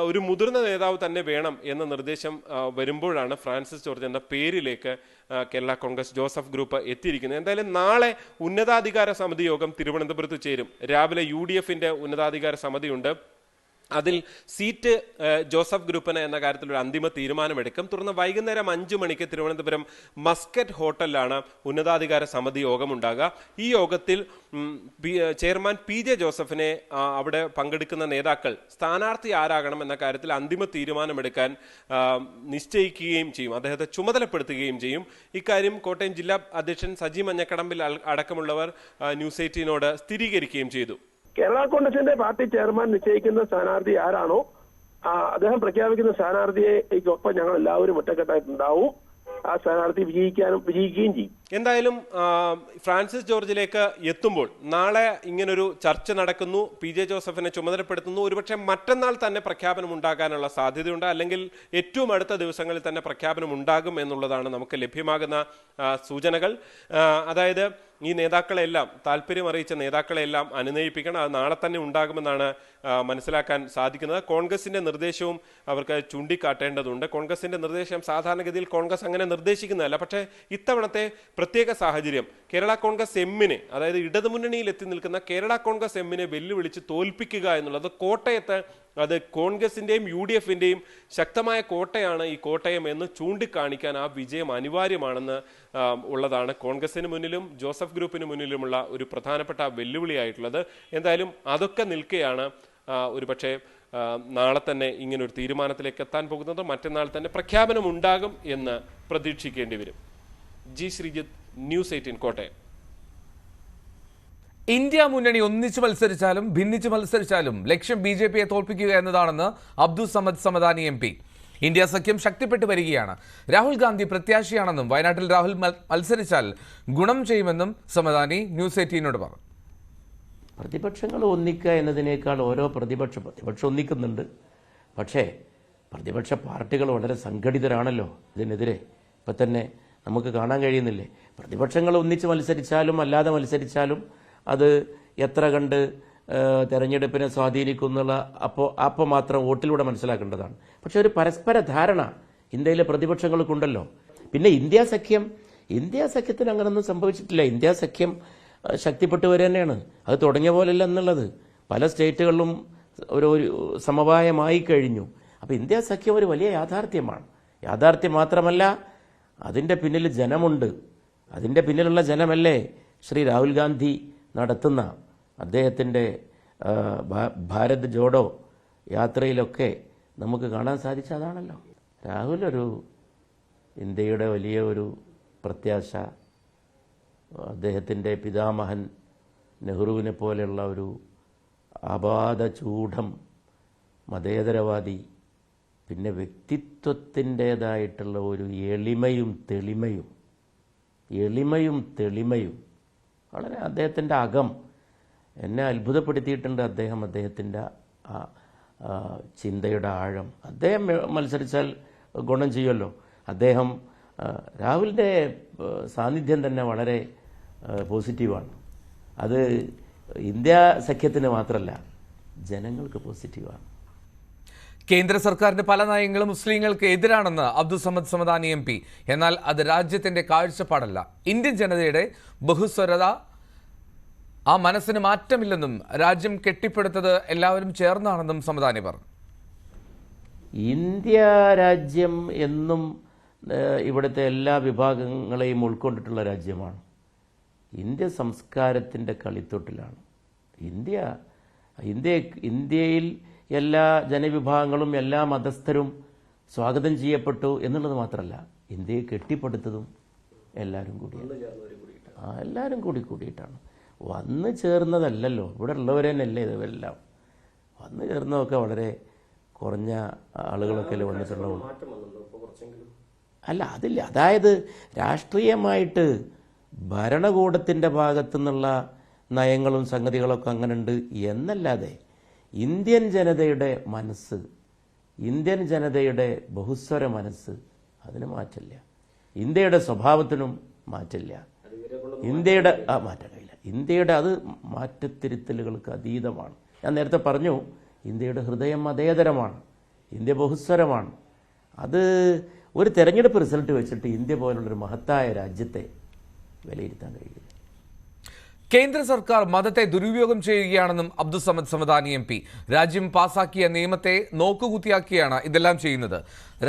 ഒരു മുതിർന്ന നേതാവ് തന്നെ വേണം എന്ന നിർദ്ദേശം വരുമ്പോഴാണ് ഫ്രാൻസിസ് ജോർജ് എന്ന പേരിലേക്ക് കേരള കോൺഗ്രസ് ജോസഫ് ഗ്രൂപ്പ് എത്തിയിരിക്കുന്നത്. എന്തായാലും നാളെ ഉന്നതാധികാര സമിതി യോഗം തിരുവനന്തപുരത്ത് ചേരും. രാവിലെ UDF-ന്റെ ഉന്നതാധികാര സമിതിയുണ്ട്. അതിൽ സീറ്റ് ജോസഫ് ഗ്രൂപ്പിന് എന്ന കാര്യത്തിൽ ഒരു അന്തിമ തീരുമാനമെടുക്കും. തുടർന്ന് വൈകുന്നേരം 5 മണിക്ക് തിരുവനന്തപുരം മസ്കറ്റ് ഹോട്ടലിലാണ് ഉന്നതാധികാര സമിതി യോഗമുണ്ടാകുക. ഈ യോഗത്തിൽ ചെയർമാൻ PJ ജോസഫിനെ അവിടെ പങ്കെടുക്കുന്ന നേതാക്കൾ സ്ഥാനാർത്ഥി ആരാകണം എന്ന കാര്യത്തിൽ അന്തിമ തീരുമാനമെടുക്കാൻ നിശ്ചയിക്കുകയും ചെയ്യും, അദ്ദേഹത്തെ ചുമതലപ്പെടുത്തുകയും ചെയ്യും. ഇക്കാര്യം കോട്ടയം ജില്ലാ അധ്യക്ഷൻ സജി മഞ്ഞക്കടമ്പിൽ അടക്കമുള്ളവർ ന്യൂസ് 18നോട് സ്ഥിരീകരിക്കുകയും ചെയ്തു. കേരള കോൺഗ്രസിന്റെ പാർട്ടി ചെയർമാൻ നിശ്ചയിക്കുന്ന സ്ഥാനാർത്ഥി ആരാണോ അദ്ദേഹം പ്രഖ്യാപിക്കുന്ന സ്ഥാനാർത്ഥിയെക്കൊപ്പം ഞങ്ങൾ എല്ലാവരും ഒറ്റക്കെട്ടായിട്ടുണ്ടാവും. ആ സ്ഥാനാർത്ഥി വിജയിക്കുകയും ചെയ്യും. എന്തായാലും ഫ്രാൻസിസ് ജോർജിലേക്ക് എത്തുമ്പോൾ നാളെ ഇങ്ങനൊരു ചർച്ച നടക്കുന്നു, PJ ജോസഫിനെ ചുമതലപ്പെടുത്തുന്നു. ഒരുപക്ഷെ മറ്റന്നാൾ തന്നെ പ്രഖ്യാപനം ഉണ്ടാകാനുള്ള സാധ്യതയുണ്ട്, അല്ലെങ്കിൽ ഏറ്റവും അടുത്ത ദിവസങ്ങളിൽ തന്നെ പ്രഖ്യാപനം ഉണ്ടാകും എന്നുള്ളതാണ് നമുക്ക് ലഭ്യമാകുന്ന സൂചനകൾ. അതായത് ഈ നേതാക്കളെല്ലാം, താല്പര്യം അറിയിച്ച നേതാക്കളെല്ലാം അനുനയിപ്പിക്കണം. അത് നാളെ തന്നെ ഉണ്ടാകുമെന്നാണ് മനസ്സിലാക്കാൻ സാധിക്കുന്നത്. കോൺഗ്രസിന്റെ നിർദ്ദേശവും അവർക്ക് ചൂണ്ടിക്കാട്ടേണ്ടതുണ്ട്. കോൺഗ്രസിന്റെ നിർദ്ദേശം സാധാരണഗതിയിൽ കോൺഗ്രസ് അങ്ങനെ നിർദ്ദേശിക്കുന്നതല്ല. പക്ഷേ ഇത്തവണത്തെ പ്രത്യേക സാഹചര്യം കേരള കോൺഗ്രസ് എമ്മിനെ, അതായത് ഇടതുമുന്നണിയിൽ എത്തി നിൽക്കുന്ന കേരള കോൺഗ്രസ് എമ്മിനെ വെല്ലുവിളിച്ച് തോൽപ്പിക്കുക എന്നുള്ളത് കോട്ടയത്ത് അത് കോൺഗ്രസിന്റെയും UDFന്റെയും ശക്തമായ കോട്ടയാണ് ഈ കോട്ടയം എന്ന് ചൂണ്ടിക്കാണിക്കാൻ ആ വിജയം അനിവാര്യമാണെന്ന് ഉള്ളതാണ് കോൺഗ്രസിന് മുന്നിലും ജോസഫ് ഗ്രൂപ്പിന് മുന്നിലുമുള്ള ഒരു പ്രധാനപ്പെട്ട വെല്ലുവിളിയായിട്ടുള്ളത്. എന്തായാലും അതൊക്കെ നിൽക്കെയാണ് ഒരുപക്ഷെ നാളെ തന്നെ ഇങ്ങനൊരു തീരുമാനത്തിലേക്ക് എത്താൻ പോകുന്നത്. മറ്റന്നാൾ തന്നെ പ്രഖ്യാപനം ഉണ്ടാകും എന്ന് പ്രതീക്ഷിക്കേണ്ടി വരും. G Sreejith, news 18 Kottayam. India മുന്നണി ഒന്നിച്ചു മത്സരിച്ചാലും ഭിന്നിച്ചു മത്സരിച്ചാലും ലക്ഷ്യം BJPയെ തോൽപ്പിക്കുക എന്നതാണെന്ന് അബ്ദുൾ സമദ് സമദാനി MP. ഇന്ത്യ സഖ്യം ശക്തിപ്പെട്ടു വരികയാണ്. രാഹുൽ ഗാന്ധി പ്രത്യാശയാണെന്നും വയനാട്ടിൽ രാഹുൽ മത്സരിച്ചാൽ ഗുണം ചെയ്യുമെന്നും സമദാനി ന്യൂസ് 18നോട് പറഞ്ഞു. പ്രതിപക്ഷങ്ങൾ ഒന്നിക്കുക എന്നതിനേക്കാൾ ഓരോ പ്രതിപക്ഷം ഒന്നിക്കുന്നുണ്ട്. പക്ഷേ പ്രതിപക്ഷ പാർട്ടികൾ വളരെ സംഘടിതരാണല്ലോ ഇതിനെതിരെ. ഇപ്പം തന്നെ നമുക്ക് കാണാൻ കഴിയുന്നില്ലേ, പ്രതിപക്ഷങ്ങൾ ഒന്നിച്ച് മത്സരിച്ചാലും അല്ലാതെ മത്സരിച്ചാലും അത് എത്ര കണ്ട് തെരഞ്ഞെടുപ്പിനെ സ്വാധീനിക്കുന്നുള്ള അപ്പോൾ മാത്രം വോട്ടിലൂടെ മനസ്സിലാക്കേണ്ടതാണ്. പക്ഷെ ഒരു പരസ്പര ധാരണ ഇന്ത്യയിലെ പ്രതിപക്ഷങ്ങൾക്കുണ്ടല്ലോ. പിന്നെ ഇന്ത്യ സഖ്യത്തിന് അങ്ങനൊന്നും സംഭവിച്ചിട്ടില്ല. ഇന്ത്യ സഖ്യം ശക്തിപ്പെട്ടു വരെ തന്നെയാണ്. അത് തുടങ്ങിയ പോലെയല്ല എന്നുള്ളത്. പല സ്റ്റേറ്റുകളിലും ഒരു സമവായമായി കഴിഞ്ഞു. അപ്പോൾ ഇന്ത്യ സഖ്യം ഒരു വലിയ യാഥാർത്ഥ്യമാണ്. യാഥാർത്ഥ്യം മാത്രമല്ല, അതിൻ്റെ പിന്നിൽ ജനമുണ്ട്. അതിൻ്റെ പിന്നിലുള്ള ജനമല്ലേ ശ്രീ രാഹുൽ ഗാന്ധി നടത്തുന്ന അദ്ദേഹത്തിൻ്റെ ഭാരത് ജോഡോ യാത്രയിലൊക്കെ നമുക്ക് കാണാൻ സാധിച്ച അതാണല്ലോ. രാഹുൽ ഇന്ത്യയുടെ വലിയ ഒരു പ്രത്യാശ, അദ്ദേഹത്തിൻ്റെ പിതാമഹൻ നെഹ്റുവിനെ പോലെയുള്ള ഒരു അപാത ചൂഢം മതേതരവാദി, പിന്നെ വ്യക്തിത്വത്തിൻ്റേതായിട്ടുള്ള ഒരു എളിമയും തെളിമയും വളരെ അദ്ദേഹത്തിൻ്റെ അകം എന്നെ അത്ഭുതപ്പെടുത്തിയിട്ടുണ്ട്. അദ്ദേഹത്തിൻ്റെ ആ ചിന്തയുടെ ആഴം. അദ്ദേഹം മത്സരിച്ചാൽ ഗുണം ചെയ്യുമല്ലോ. രാഹുലിൻ്റെ സാന്നിധ്യം തന്നെ വളരെ പോസിറ്റീവാണ്. അത് ഇന്ത്യ സഖ്യത്തിന് മാത്രമല്ല, ജനങ്ങൾക്ക് പോസിറ്റീവാണ്. കേന്ദ്ര സർക്കാരിന്റെ പല നയങ്ങളും മുസ്ലിങ്ങൾക്ക് എതിരാണെന്ന് അബ്ദുൾ സമദ് സമദാനി MP. എന്നാൽ അത് രാജ്യത്തിന്റെ കാഴ്ചപ്പാടല്ല. ഇന്ത്യൻ ജനതയുടെ ബഹുസ്വരത, ആ മനസ്സിന് മാറ്റമില്ലെന്നും രാജ്യം കെട്ടിപ്പടുത്തത് എല്ലാവരും ചേർന്നാണെന്നും സമദാനി പറഞ്ഞു. ഇന്ത്യ രാജ്യം എന്നും ഇവിടുത്തെ എല്ലാ വിഭാഗങ്ങളെയും ഉൾക്കൊണ്ടിട്ടുള്ള രാജ്യമാണ്. ഇന്ത്യ സംസ്കാരത്തിൻ്റെ കളിത്തൊട്ടിലാണ്. ഇന്ത്യയിൽ എല്ലാ ജനവിഭാഗങ്ങളും എല്ലാ മതസ്ഥരും സ്വാഗതം ചെയ്യപ്പെട്ടു എന്നുള്ളത് മാത്രമല്ല, ഇന്ത്യയെ കെട്ടിപ്പടുത്തതും എല്ലാവരും കൂടിയിട്ടാണ്. വന്നു ചേർന്നതല്ലല്ലോ, ഇവിടെ ഉള്ളവരെ തന്നെയല്ലേ ഇതെല്ലാം. വന്നു ചേർന്നതൊക്കെ വളരെ കുറഞ്ഞ ആളുകളൊക്കെ അല്ലേ വന്നിട്ടുള്ളൂ. അല്ല, അതില്ല. അതായത് രാഷ്ട്രീയമായിട്ട് ഭരണകൂടത്തിൻ്റെ ഭാഗത്തു നിന്നുള്ള നയങ്ങളും സംഗതികളൊക്കെ അങ്ങനെ ഉണ്ട് എന്നല്ലാതെ ഇന്ത്യൻ ജനതയുടെ മനസ്സ്, ഇന്ത്യൻ ജനതയുടെ ബഹുസ്വര മനസ്സ്, അതിന് മാറ്റില്ല. ഇന്ത്യയുടെ സ്വഭാവത്തിനും മാറ്റില്ല. ഇന്ത്യയുടെ അത് മാറ്റത്തിരുത്തലുകൾക്ക് അതീതമാണ്. ഞാൻ നേരത്തെ പറഞ്ഞു, ഇന്ത്യയുടെ ഹൃദയം മതേതരമാണ്, ഇന്ത്യ ബഹുസ്വരമാണ്. അത് ഒരു തെരഞ്ഞെടുപ്പ് റിസൾട്ട് വെച്ചിട്ട് ഇന്ത്യ പോലുള്ളൊരു മഹത്തായ രാജ്യത്തെ വിലയിരുത്താൻ കഴിയില്ല. കേന്ദ്ര സർക്കാർ മതത്തെ ദുരുപയോഗം ചെയ്യുകയാണെന്നും അബ്ദുസമദ് സമദാനി MP. രാജ്യം പാസാക്കിയ നിയമത്തെ നോക്കുകുത്തിയാക്കിയാണ് ഇതെല്ലാം ചെയ്യുന്നത്.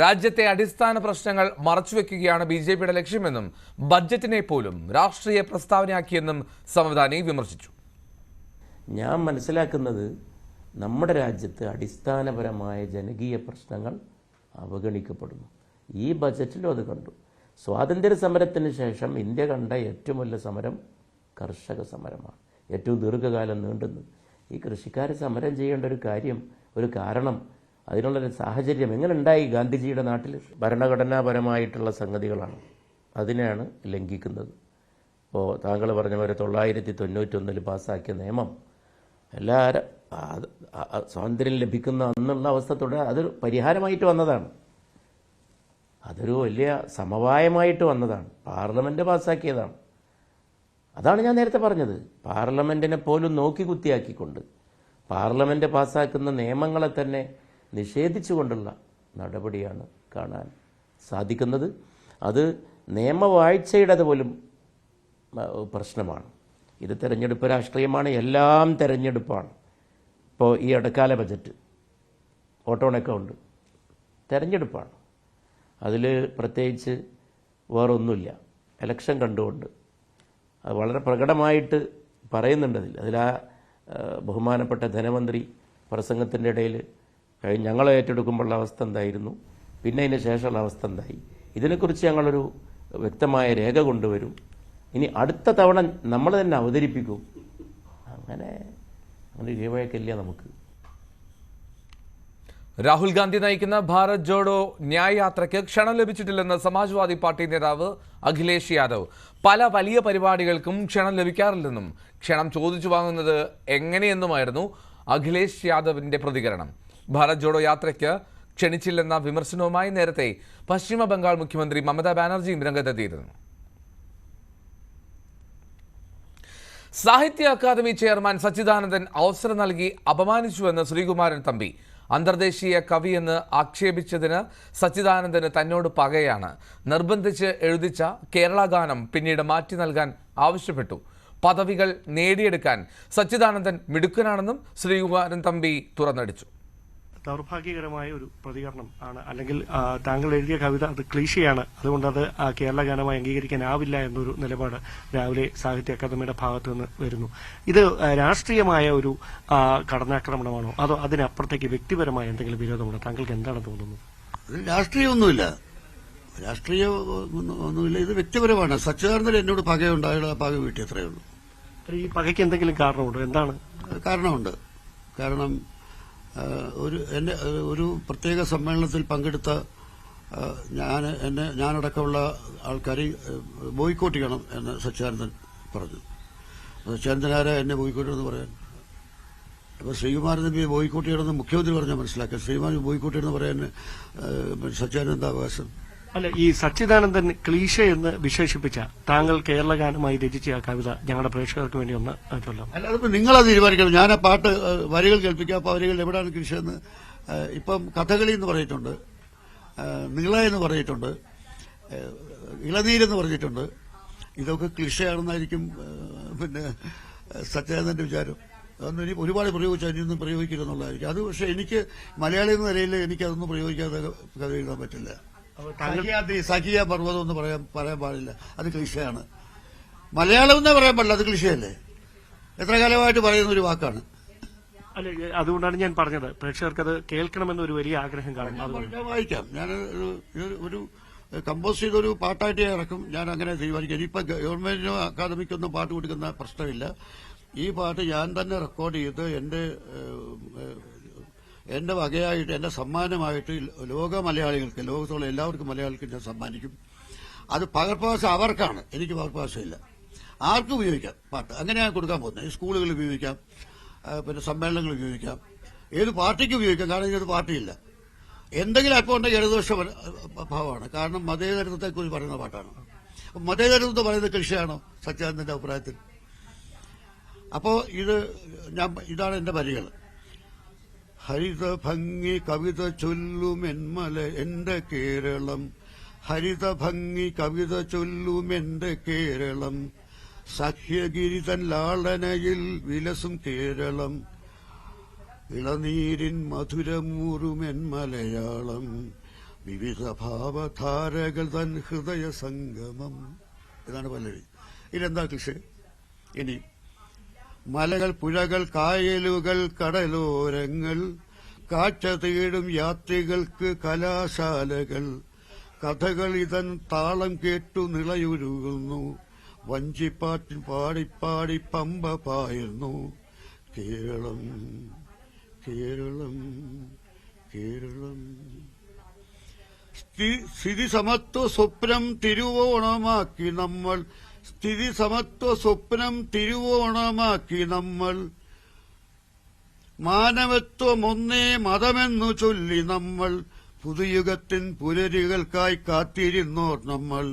രാജ്യത്തെ അടിസ്ഥാന പ്രശ്നങ്ങൾ മറച്ചുവെക്കുകയാണ് BJPയുടെ ലക്ഷ്യമെന്നും ബഡ്ജറ്റിനെ പോലും രാഷ്ട്രീയ പ്രസ്താവനയാക്കിയെന്നും സമദാനി വിമർശിച്ചു. ഞാൻ മനസ്സിലാക്കുന്നത് നമ്മുടെ രാജ്യത്ത് അടിസ്ഥാനപരമായ ജനകീയ പ്രശ്നങ്ങൾ അവഗണിക്കപ്പെടുന്നു. ഈ ബജറ്റിലും അത് കണ്ടു. സ്വാതന്ത്ര്യ സമരത്തിന് ശേഷം ഇന്ത്യ കണ്ട ഏറ്റവും വലിയ സമരം കർഷക സമരമാണ്. ഏറ്റവും ദീർഘകാലം നീണ്ടുന്നത്. ഈ കൃഷിക്കാർ സമരം ചെയ്യേണ്ട ഒരു കാരണം അതിനുള്ളൊരു സാഹചര്യം എങ്ങനെ ഉണ്ടായി? ഗാന്ധിജിയുടെ നാട്ടിൽ ഭരണഘടനാപരമായിട്ടുള്ള സംഗതികളാണ്, അതിനെയാണ് ലംഘിക്കുന്നത്. ഇപ്പോൾ താങ്കൾ പറഞ്ഞ പോലെ 1991 പാസ്സാക്കിയ നിയമം എല്ലാവരും സ്വാതന്ത്ര്യം ലഭിക്കുന്ന അന്നുള്ള അവസ്ഥ അതൊരു പരിഹാരമായിട്ട് വന്നതാണ്. അതൊരു വലിയ സമവായമായിട്ട് വന്നതാണ്. പാർലമെൻറ്റ് പാസ്സാക്കിയതാണ്. അതാണ് ഞാൻ നേരത്തെ പറഞ്ഞത്. പാർലമെൻറ്റിനെ പോലും നോക്കിക്കുത്തിയാക്കിക്കൊണ്ട് പാർലമെൻറ്റ് പാസ്സാക്കുന്ന നിയമങ്ങളെ തന്നെ നിഷേധിച്ചുകൊണ്ടുള്ള നടപടിയാണ് കാണാൻ സാധിക്കുന്നത്. അത് നിയമവാഴ്ചയുടെ പോലും പ്രശ്നമാണ്. ഇത് തെരഞ്ഞെടുപ്പ് രാഷ്ട്രീയമാണ്, എല്ലാം തെരഞ്ഞെടുപ്പാണ്. ഇപ്പോൾ ഈ ഇടക്കാല ബജറ്റ്, ഓൺ അക്കൗണ്ട് തെരഞ്ഞെടുപ്പാണ്. അതിൽ പ്രത്യേകിച്ച് വേറൊന്നുമില്ല. ഇലക്ഷൻ കണ്ടുകൊണ്ട് അത് വളരെ പ്രകടമായിട്ട് പറയുന്നുണ്ട്. അതിൽ ബഹുമാനപ്പെട്ട ധനമന്ത്രി പ്രസംഗത്തിൻ്റെ ഇടയിൽ ഞങ്ങൾ ഏറ്റെടുക്കുമ്പോഴുള്ള അവസ്ഥ എന്തായിരുന്നു, പിന്നെ അതിന് ശേഷമുള്ള അവസ്ഥ എന്തായി, ഇതിനെക്കുറിച്ച് ഞങ്ങളൊരു വ്യക്തമായ രേഖ കൊണ്ടുവരും. ഇനി അടുത്ത തവണ നമ്മൾ തന്നെ അവതരിപ്പിക്കും. അങ്ങനെ രേഖയൊക്കെയില്ല നമുക്ക്. രാഹുൽ ഗാന്ധി നയിക്കുന്ന ഭാരത് ജോഡോ ന്യായ് യാത്രയ്ക്ക് ക്ഷണം ലഭിച്ചിട്ടില്ലെന്ന് സമാജ്വാദി പാർട്ടി നേതാവ് അഖിലേഷ് യാദവ്. പല വലിയ പരിപാടികൾക്കും ക്ഷണം ലഭിക്കാറില്ലെന്നും ക്ഷണം ചോദിച്ചു വാങ്ങുന്നത് എങ്ങനെയെന്നുമായിരുന്നു അഖിലേഷ് യാദവിന്റെ പ്രതികരണം. ഭാരത് ജോഡോ യാത്രയ്ക്ക് ക്ഷണിച്ചില്ലെന്ന വിമർശനവുമായി നേരത്തെ പശ്ചിമ ബംഗാൾ മുഖ്യമന്ത്രി മമതാ ബാനർജിയും രംഗത്തെത്തിയിരുന്നു. സാഹിത്യ അക്കാദമി ചെയർമാൻ സച്ചിദാനന്ദൻ അവസരം നൽകി അപമാനിച്ചുവെന്ന് ശ്രീകുമാരൻ തമ്പി. അന്തർദേശീയ കവിയെന്ന് ആക്ഷേപിച്ചതിന് സച്ചിദാനന്ദന് തന്നോട് പകയാണ്. നിർബന്ധിച്ച് എഴുതിച്ച കേരള ഗാനം പിന്നീട് മാറ്റി നൽകാൻ ആവശ്യപ്പെട്ടു. പദവികൾ നേടിയെടുക്കാൻ സച്ചിദാനന്ദൻ മിടുക്കനാണെന്നും ശ്രീകുമാരൻ തമ്പി തുറന്നടിച്ചു. ദൗർഭാഗ്യകരമായ ഒരു പ്രതികരണം ആണ്. അല്ലെങ്കിൽ താങ്കൾ എഴുതിയ കവിത അത് ക്ലീശയാണ്, അതുകൊണ്ട് അത് കേരള ഗാനമായി അംഗീകരിക്കാനാവില്ല എന്നൊരു നിലപാട് രാവിലെ സാഹിത്യ അക്കാദമിയുടെ ഭാഗത്തു നിന്ന് വരുന്നു. ഇത് രാഷ്ട്രീയമായ ഒരു കടന്നാക്രമണമാണോ, അതോ അതിനപ്പുറത്തേക്ക് വ്യക്തിപരമായ എന്തെങ്കിലും വിരോധമാണോ? താങ്കൾക്ക് എന്താണ് തോന്നുന്നത്? രാഷ്ട്രീയമൊന്നുമില്ല, ഒന്നുമില്ല. ഇത് വ്യക്തിപരമാണ്. സച്ചിദാനന്ദൻ എന്നോട് പകയുണ്ടായ പക വീട്ടിൽ അത്രയേ ഉള്ളൂ. ഈ പകയ്ക്ക് എന്തെങ്കിലും കാരണമുണ്ടോ? എന്താണ് കാരണമുണ്ട്? കാരണം ഒരു പ്രത്യേക സമ്മേളനത്തിൽ പങ്കെടുത്ത ഞാനടക്കമുള്ള ആൾക്കാരെ ബോയ്ക്കോട്ട് ചെയ്യണം എന്ന് സച്ചിദാനന്ദൻ പറഞ്ഞു. സച്ചിദാനന്ദൻ ആരാ എന്നെ ബോയ്ക്കോട്ട് ചെയ്യണമെന്ന് പറയാൻ? അപ്പോൾ ശ്രീകുമാരൻ തമ്പി ബോയ്ക്കോട്ട് ചെയ്യണമെന്ന് മുഖ്യമന്ത്രി പറഞ്ഞാൽ മനസ്സിലാക്കുക. ശ്രീകുമാരൻ ബോയ്ക്കോട്ട് ചെയ്യണമെന്ന് പറയാൻ സച്ചിദാനന്ദൻ എന്താ അവകാശം? അല്ല, ഈ സച്ചിദാനന്ദൻ ക്ലീശ എന്ന് വിശേഷിപ്പിച്ച താങ്കൾ കേരള ഗാനമായി രചിച്ച ആ കവിത ഞങ്ങളുടെ പ്രേക്ഷകർക്ക് വേണ്ടി ഒന്ന് ചൊല്ലാം. അല്ല, അതിപ്പോൾ നിങ്ങളത് തീരുമാനിക്കണം. ഞാൻ ആ പാട്ട് വരികൾ കേൾപ്പിക്കാം. അപ്പോൾ വരികൾ എവിടെയാണ് ക്ലീശ എന്ന്? ഇപ്പം കഥകളി എന്ന് പറഞ്ഞിട്ടുണ്ട്, നീള എന്ന് പറഞ്ഞിട്ടുണ്ട്, ഇളനീരെന്ന് പറഞ്ഞിട്ടുണ്ട്. ഇതൊക്കെ ക്ലീശയാണെന്നായിരിക്കും പിന്നെ സച്ചിദാനന്ദന്റെ വിചാരം. അതൊന്നും ഇനി ഒരുപാട് പ്രയോഗിച്ചാൽ ഇനിയൊന്നും പ്രയോഗിക്കില്ലെന്നുള്ളതായിരിക്കും അത്. പക്ഷെ എനിക്ക് മലയാളി എന്ന നിലയിൽ എനിക്കതൊന്നും പ്രയോഗിക്കാതെ കഥ എഴുതാൻ പറ്റില്ല. സഖിയ പർവ്വതം എന്ന് പറയാൻ പാടില്ല, അത് ക്ലിഷയാണ്. മലയാളം എന്നേ പറയാൻ പാടില്ല, അത് ക്ലിഷയല്ലേ? എത്ര കാലമായിട്ട് പറയുന്ന ഒരു വാക്കാണ്. അല്ല, അതുകൊണ്ടാണ് ഞാൻ പറഞ്ഞത് പ്രേക്ഷകർക്ക് അത് കേൾക്കണമെന്ന് ഒരു വലിയ ആഗ്രഹം കാണും. ഞാൻ വായിക്കാം. ഞാൻ ഒരു കമ്പോസ് ചെയ്തൊരു പാട്ടായിട്ട് ഇറക്കും. ഞാൻ അങ്ങനെ തീരുമാനിക്കാം. ഇനിയിപ്പോൾ ഗവൺമെന്റിനോ അക്കാദമിക്കൊന്നും പാട്ട് കൊടുക്കുന്ന പ്രശ്നമില്ല. ഈ പാട്ട് ഞാൻ തന്നെ റെക്കോർഡ് ചെയ്ത് എന്റെ വകയായിട്ട്, എന്റെ സമ്മാനമായിട്ട് ലോക മലയാളികൾക്ക്, ലോകത്തുള്ള എല്ലാവർക്കും മലയാളികൾക്കും ഞാൻ സമ്മാനിക്കും. അത് പകർപ്പവകാശം അവർക്കാണ്, എനിക്ക് പകർപ്പവകാശമില്ല. ആർക്കും ഉപയോഗിക്കാം പാട്ട്. അങ്ങനെയാണ് കൊടുക്കാൻ പോകുന്നത്. സ്കൂളുകളിൽ ഉപയോഗിക്കാം, പിന്നെ സമ്മേളനങ്ങളിൽ ഉപയോഗിക്കാം, ഏത് പാർട്ടിക്ക് ഉപയോഗിക്കാം. കാരണം ഇതിനൊരു പാർട്ടിയില്ല. എന്തെങ്കിലും അല്പം ഉണ്ടെങ്കിൽ ഇടതുപക്ഷ ഭാവമാണ്. കാരണം മതേതരത്വത്തെക്കുറിച്ച് പറയുന്ന പാട്ടാണ്. മതേതരത്വം പറയുന്നത് കൃഷിയാണോ സച്ചിദാനന്ദന്റെ അഭിപ്രായത്തിൽ? അപ്പോൾ ഇതാണ് എന്റെ വരികൾ. ഹരിത ഭംഗി കവിത ചൊല്ലും എന്റെ കേരളം, ഹരിത ഭംഗി കവിത ചൊല്ലും എന്റെ കേരളം, സഖ്യഗിരിതൻ ലാളനയിൽ വിലസും കേരളം, ഇളനീരിൻ മധുരമൂറുമെൻ മലയാളം, വിവിധ ഭാവധാരകൾ തൻ ഹൃദയ സംഗമം. ഇതാണ് പല്ലവി. ഇതെന്താ കൃഷി? ഇനി മലകൾ, പുഴകൾ, കായലുകൾ, കടലോരങ്ങൾ, കാഴ്ച തേടും യാത്രികൾക്ക് കലാശാലകൾ, കഥകൾ ഇതൻ താളം കേട്ടു നിളയൊഴുകുന്നു, വഞ്ചിപ്പാട്ടിൽ പാടിപ്പാടി പമ്പ പായുന്നു. കേരളം കേരളം കേരളം. സ്ഥിതി സമത്വ സ്വപ്നം തിരുവോണമാക്കി നമ്മൾ, സ്ഥിതി സമത്വ സ്വപ്നം തിരുവോണമാക്കി നമ്മൾ, മാനവത്വം ഒന്നേ മതമെന്നു ചൊല്ലി നമ്മൾ, പുതുയുഗത്തിൻ പുലരികൾക്കായി കാത്തിരുന്നോർ നമ്മൾ,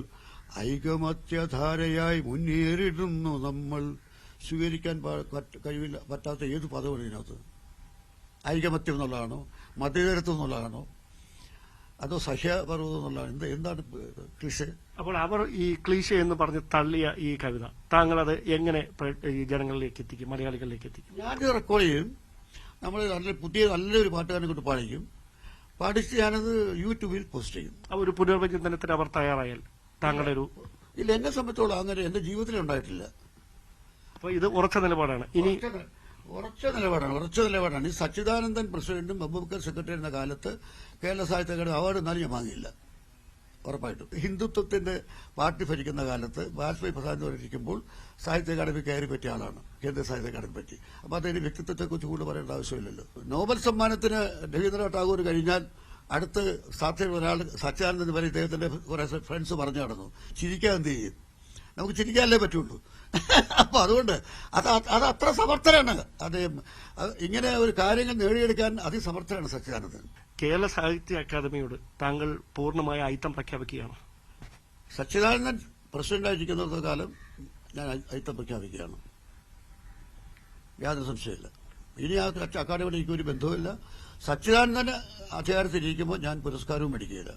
ഐകമത്യധാരയായി മുന്നേറിടുന്നു നമ്മൾ. സ്വീകരിക്കാൻ പറ്റാത്ത ഏത് പദമാണ് ഇതിനകത്ത്? ഐകമത്യം എന്നുള്ളതാണോ, മതേതരത്വം എന്നുള്ളതാണോ, അതോ സഹ്യപർവ്വതം എന്നുള്ളതാണ്? എന്താണ് ക്ലീഷ? അപ്പോൾ അവർ ഈ ക്ലീശ എന്ന് പറഞ്ഞ് തള്ളിയ ഈ കവിത താങ്കൾ അത് എങ്ങനെ ഈ ജനങ്ങളിലേക്ക് എത്തിക്കും, മലയാളികളിലേക്ക് എത്തിക്കും? ഞാനിത് റെക്കോർഡ് ചെയ്യും. നമ്മൾ നല്ലൊരു പാട്ടുകാരനെ കൊണ്ട് പാടിക്കും. പാടിച്ച് ഞാനത് യൂട്യൂബിൽ പോസ്റ്റ് ചെയ്യും. ഒരു പുനർവിചിന്തനത്തിന് അവർ തയ്യാറായാൽ താങ്കളുടെ ഒരു... ഇല്ല, എന്നെ സംബന്ധിച്ചോളം അങ്ങനെ എന്റെ ജീവിതത്തിൽ ഉണ്ടായിട്ടില്ല. അപ്പോൾ ഇത് ഉറച്ച നിലപാടാണ്. ഇനി ഉറച്ച നിലപാടാണ്. ഈ സച്ചിദാനന്ദൻ പ്രസിഡന്റും അബൂബക്കർ സെക്രട്ടറി എന്ന കാലത്ത് കേരള സാഹിത്യ അക്കാദമി അവാർഡ് എന്നാലും ഞാൻ വാങ്ങിയില്ല, ഉറപ്പായിട്ടും. ഹിന്ദുത്വത്തിന്റെ പാർട്ടി ഭരിക്കുന്ന കാലത്ത് വാജ്പേയി പ്രധാനമന്ത്രിയിരിക്കുമ്പോൾ സാഹിത്യ അക്കാദമി കയറി പറ്റിയ ആളാണ്, കേന്ദ്ര സാഹിത്യ അക്കാദമി പറ്റി. അപ്പൊ അതിന്റെ വ്യക്തിത്വത്തെക്കുറിച്ച് കൂടുതൽ പറയേണ്ട ആവശ്യമില്ലല്ലോ. നോബൽ സമ്മാനത്തിന് രവീന്ദ്രനാഥ് ടാഗോർ കഴിഞ്ഞാൽ അടുത്ത് സാധ്യത ഒരാൾ സച്ചിദാനന്ദൻ വരെ ഇദ്ദേഹത്തിന്റെ കുറെ ഫ്രണ്ട്സ് പറഞ്ഞു നടന്നു, ചിരിക്കാൻ എന്ത് ചെയ്യും, നമുക്ക് ചിരിക്കാനല്ലേ പറ്റുള്ളൂ. അപ്പൊ അതുകൊണ്ട് അത് അത്ര സമർത്ഥനാണ് അദ്ദേഹം. ഇങ്ങനെ ഒരു കാര്യങ്ങൾ നേടിയെടുക്കാൻ അതിസമർത്ഥനാണ് സച്ചിദാനന്ദൻ. കേരള സാഹിത്യ അക്കാദമിയോട് താങ്കൾ പൂർണ്ണമായ അയിത്തം പ്രഖ്യാപിക്കുകയാണ്? സച്ചിദാനന്ദൻ പ്രസിഡന്റായിരിക്കുന്ന കാലം ഞാൻ അയിത്തം പ്രഖ്യാപിക്കുകയാണ്, യാതൊരു സംശയമില്ല. ഇനി ആ അക്കാദമിയോട് എനിക്കൊരു ബന്ധവുമില്ല. സച്ചിദാനന്ദൻ അധികാരത്തിലിരിക്കുമ്പോൾ ഞാൻ പുരസ്കാരവും മേടിക്കുകയില്ല.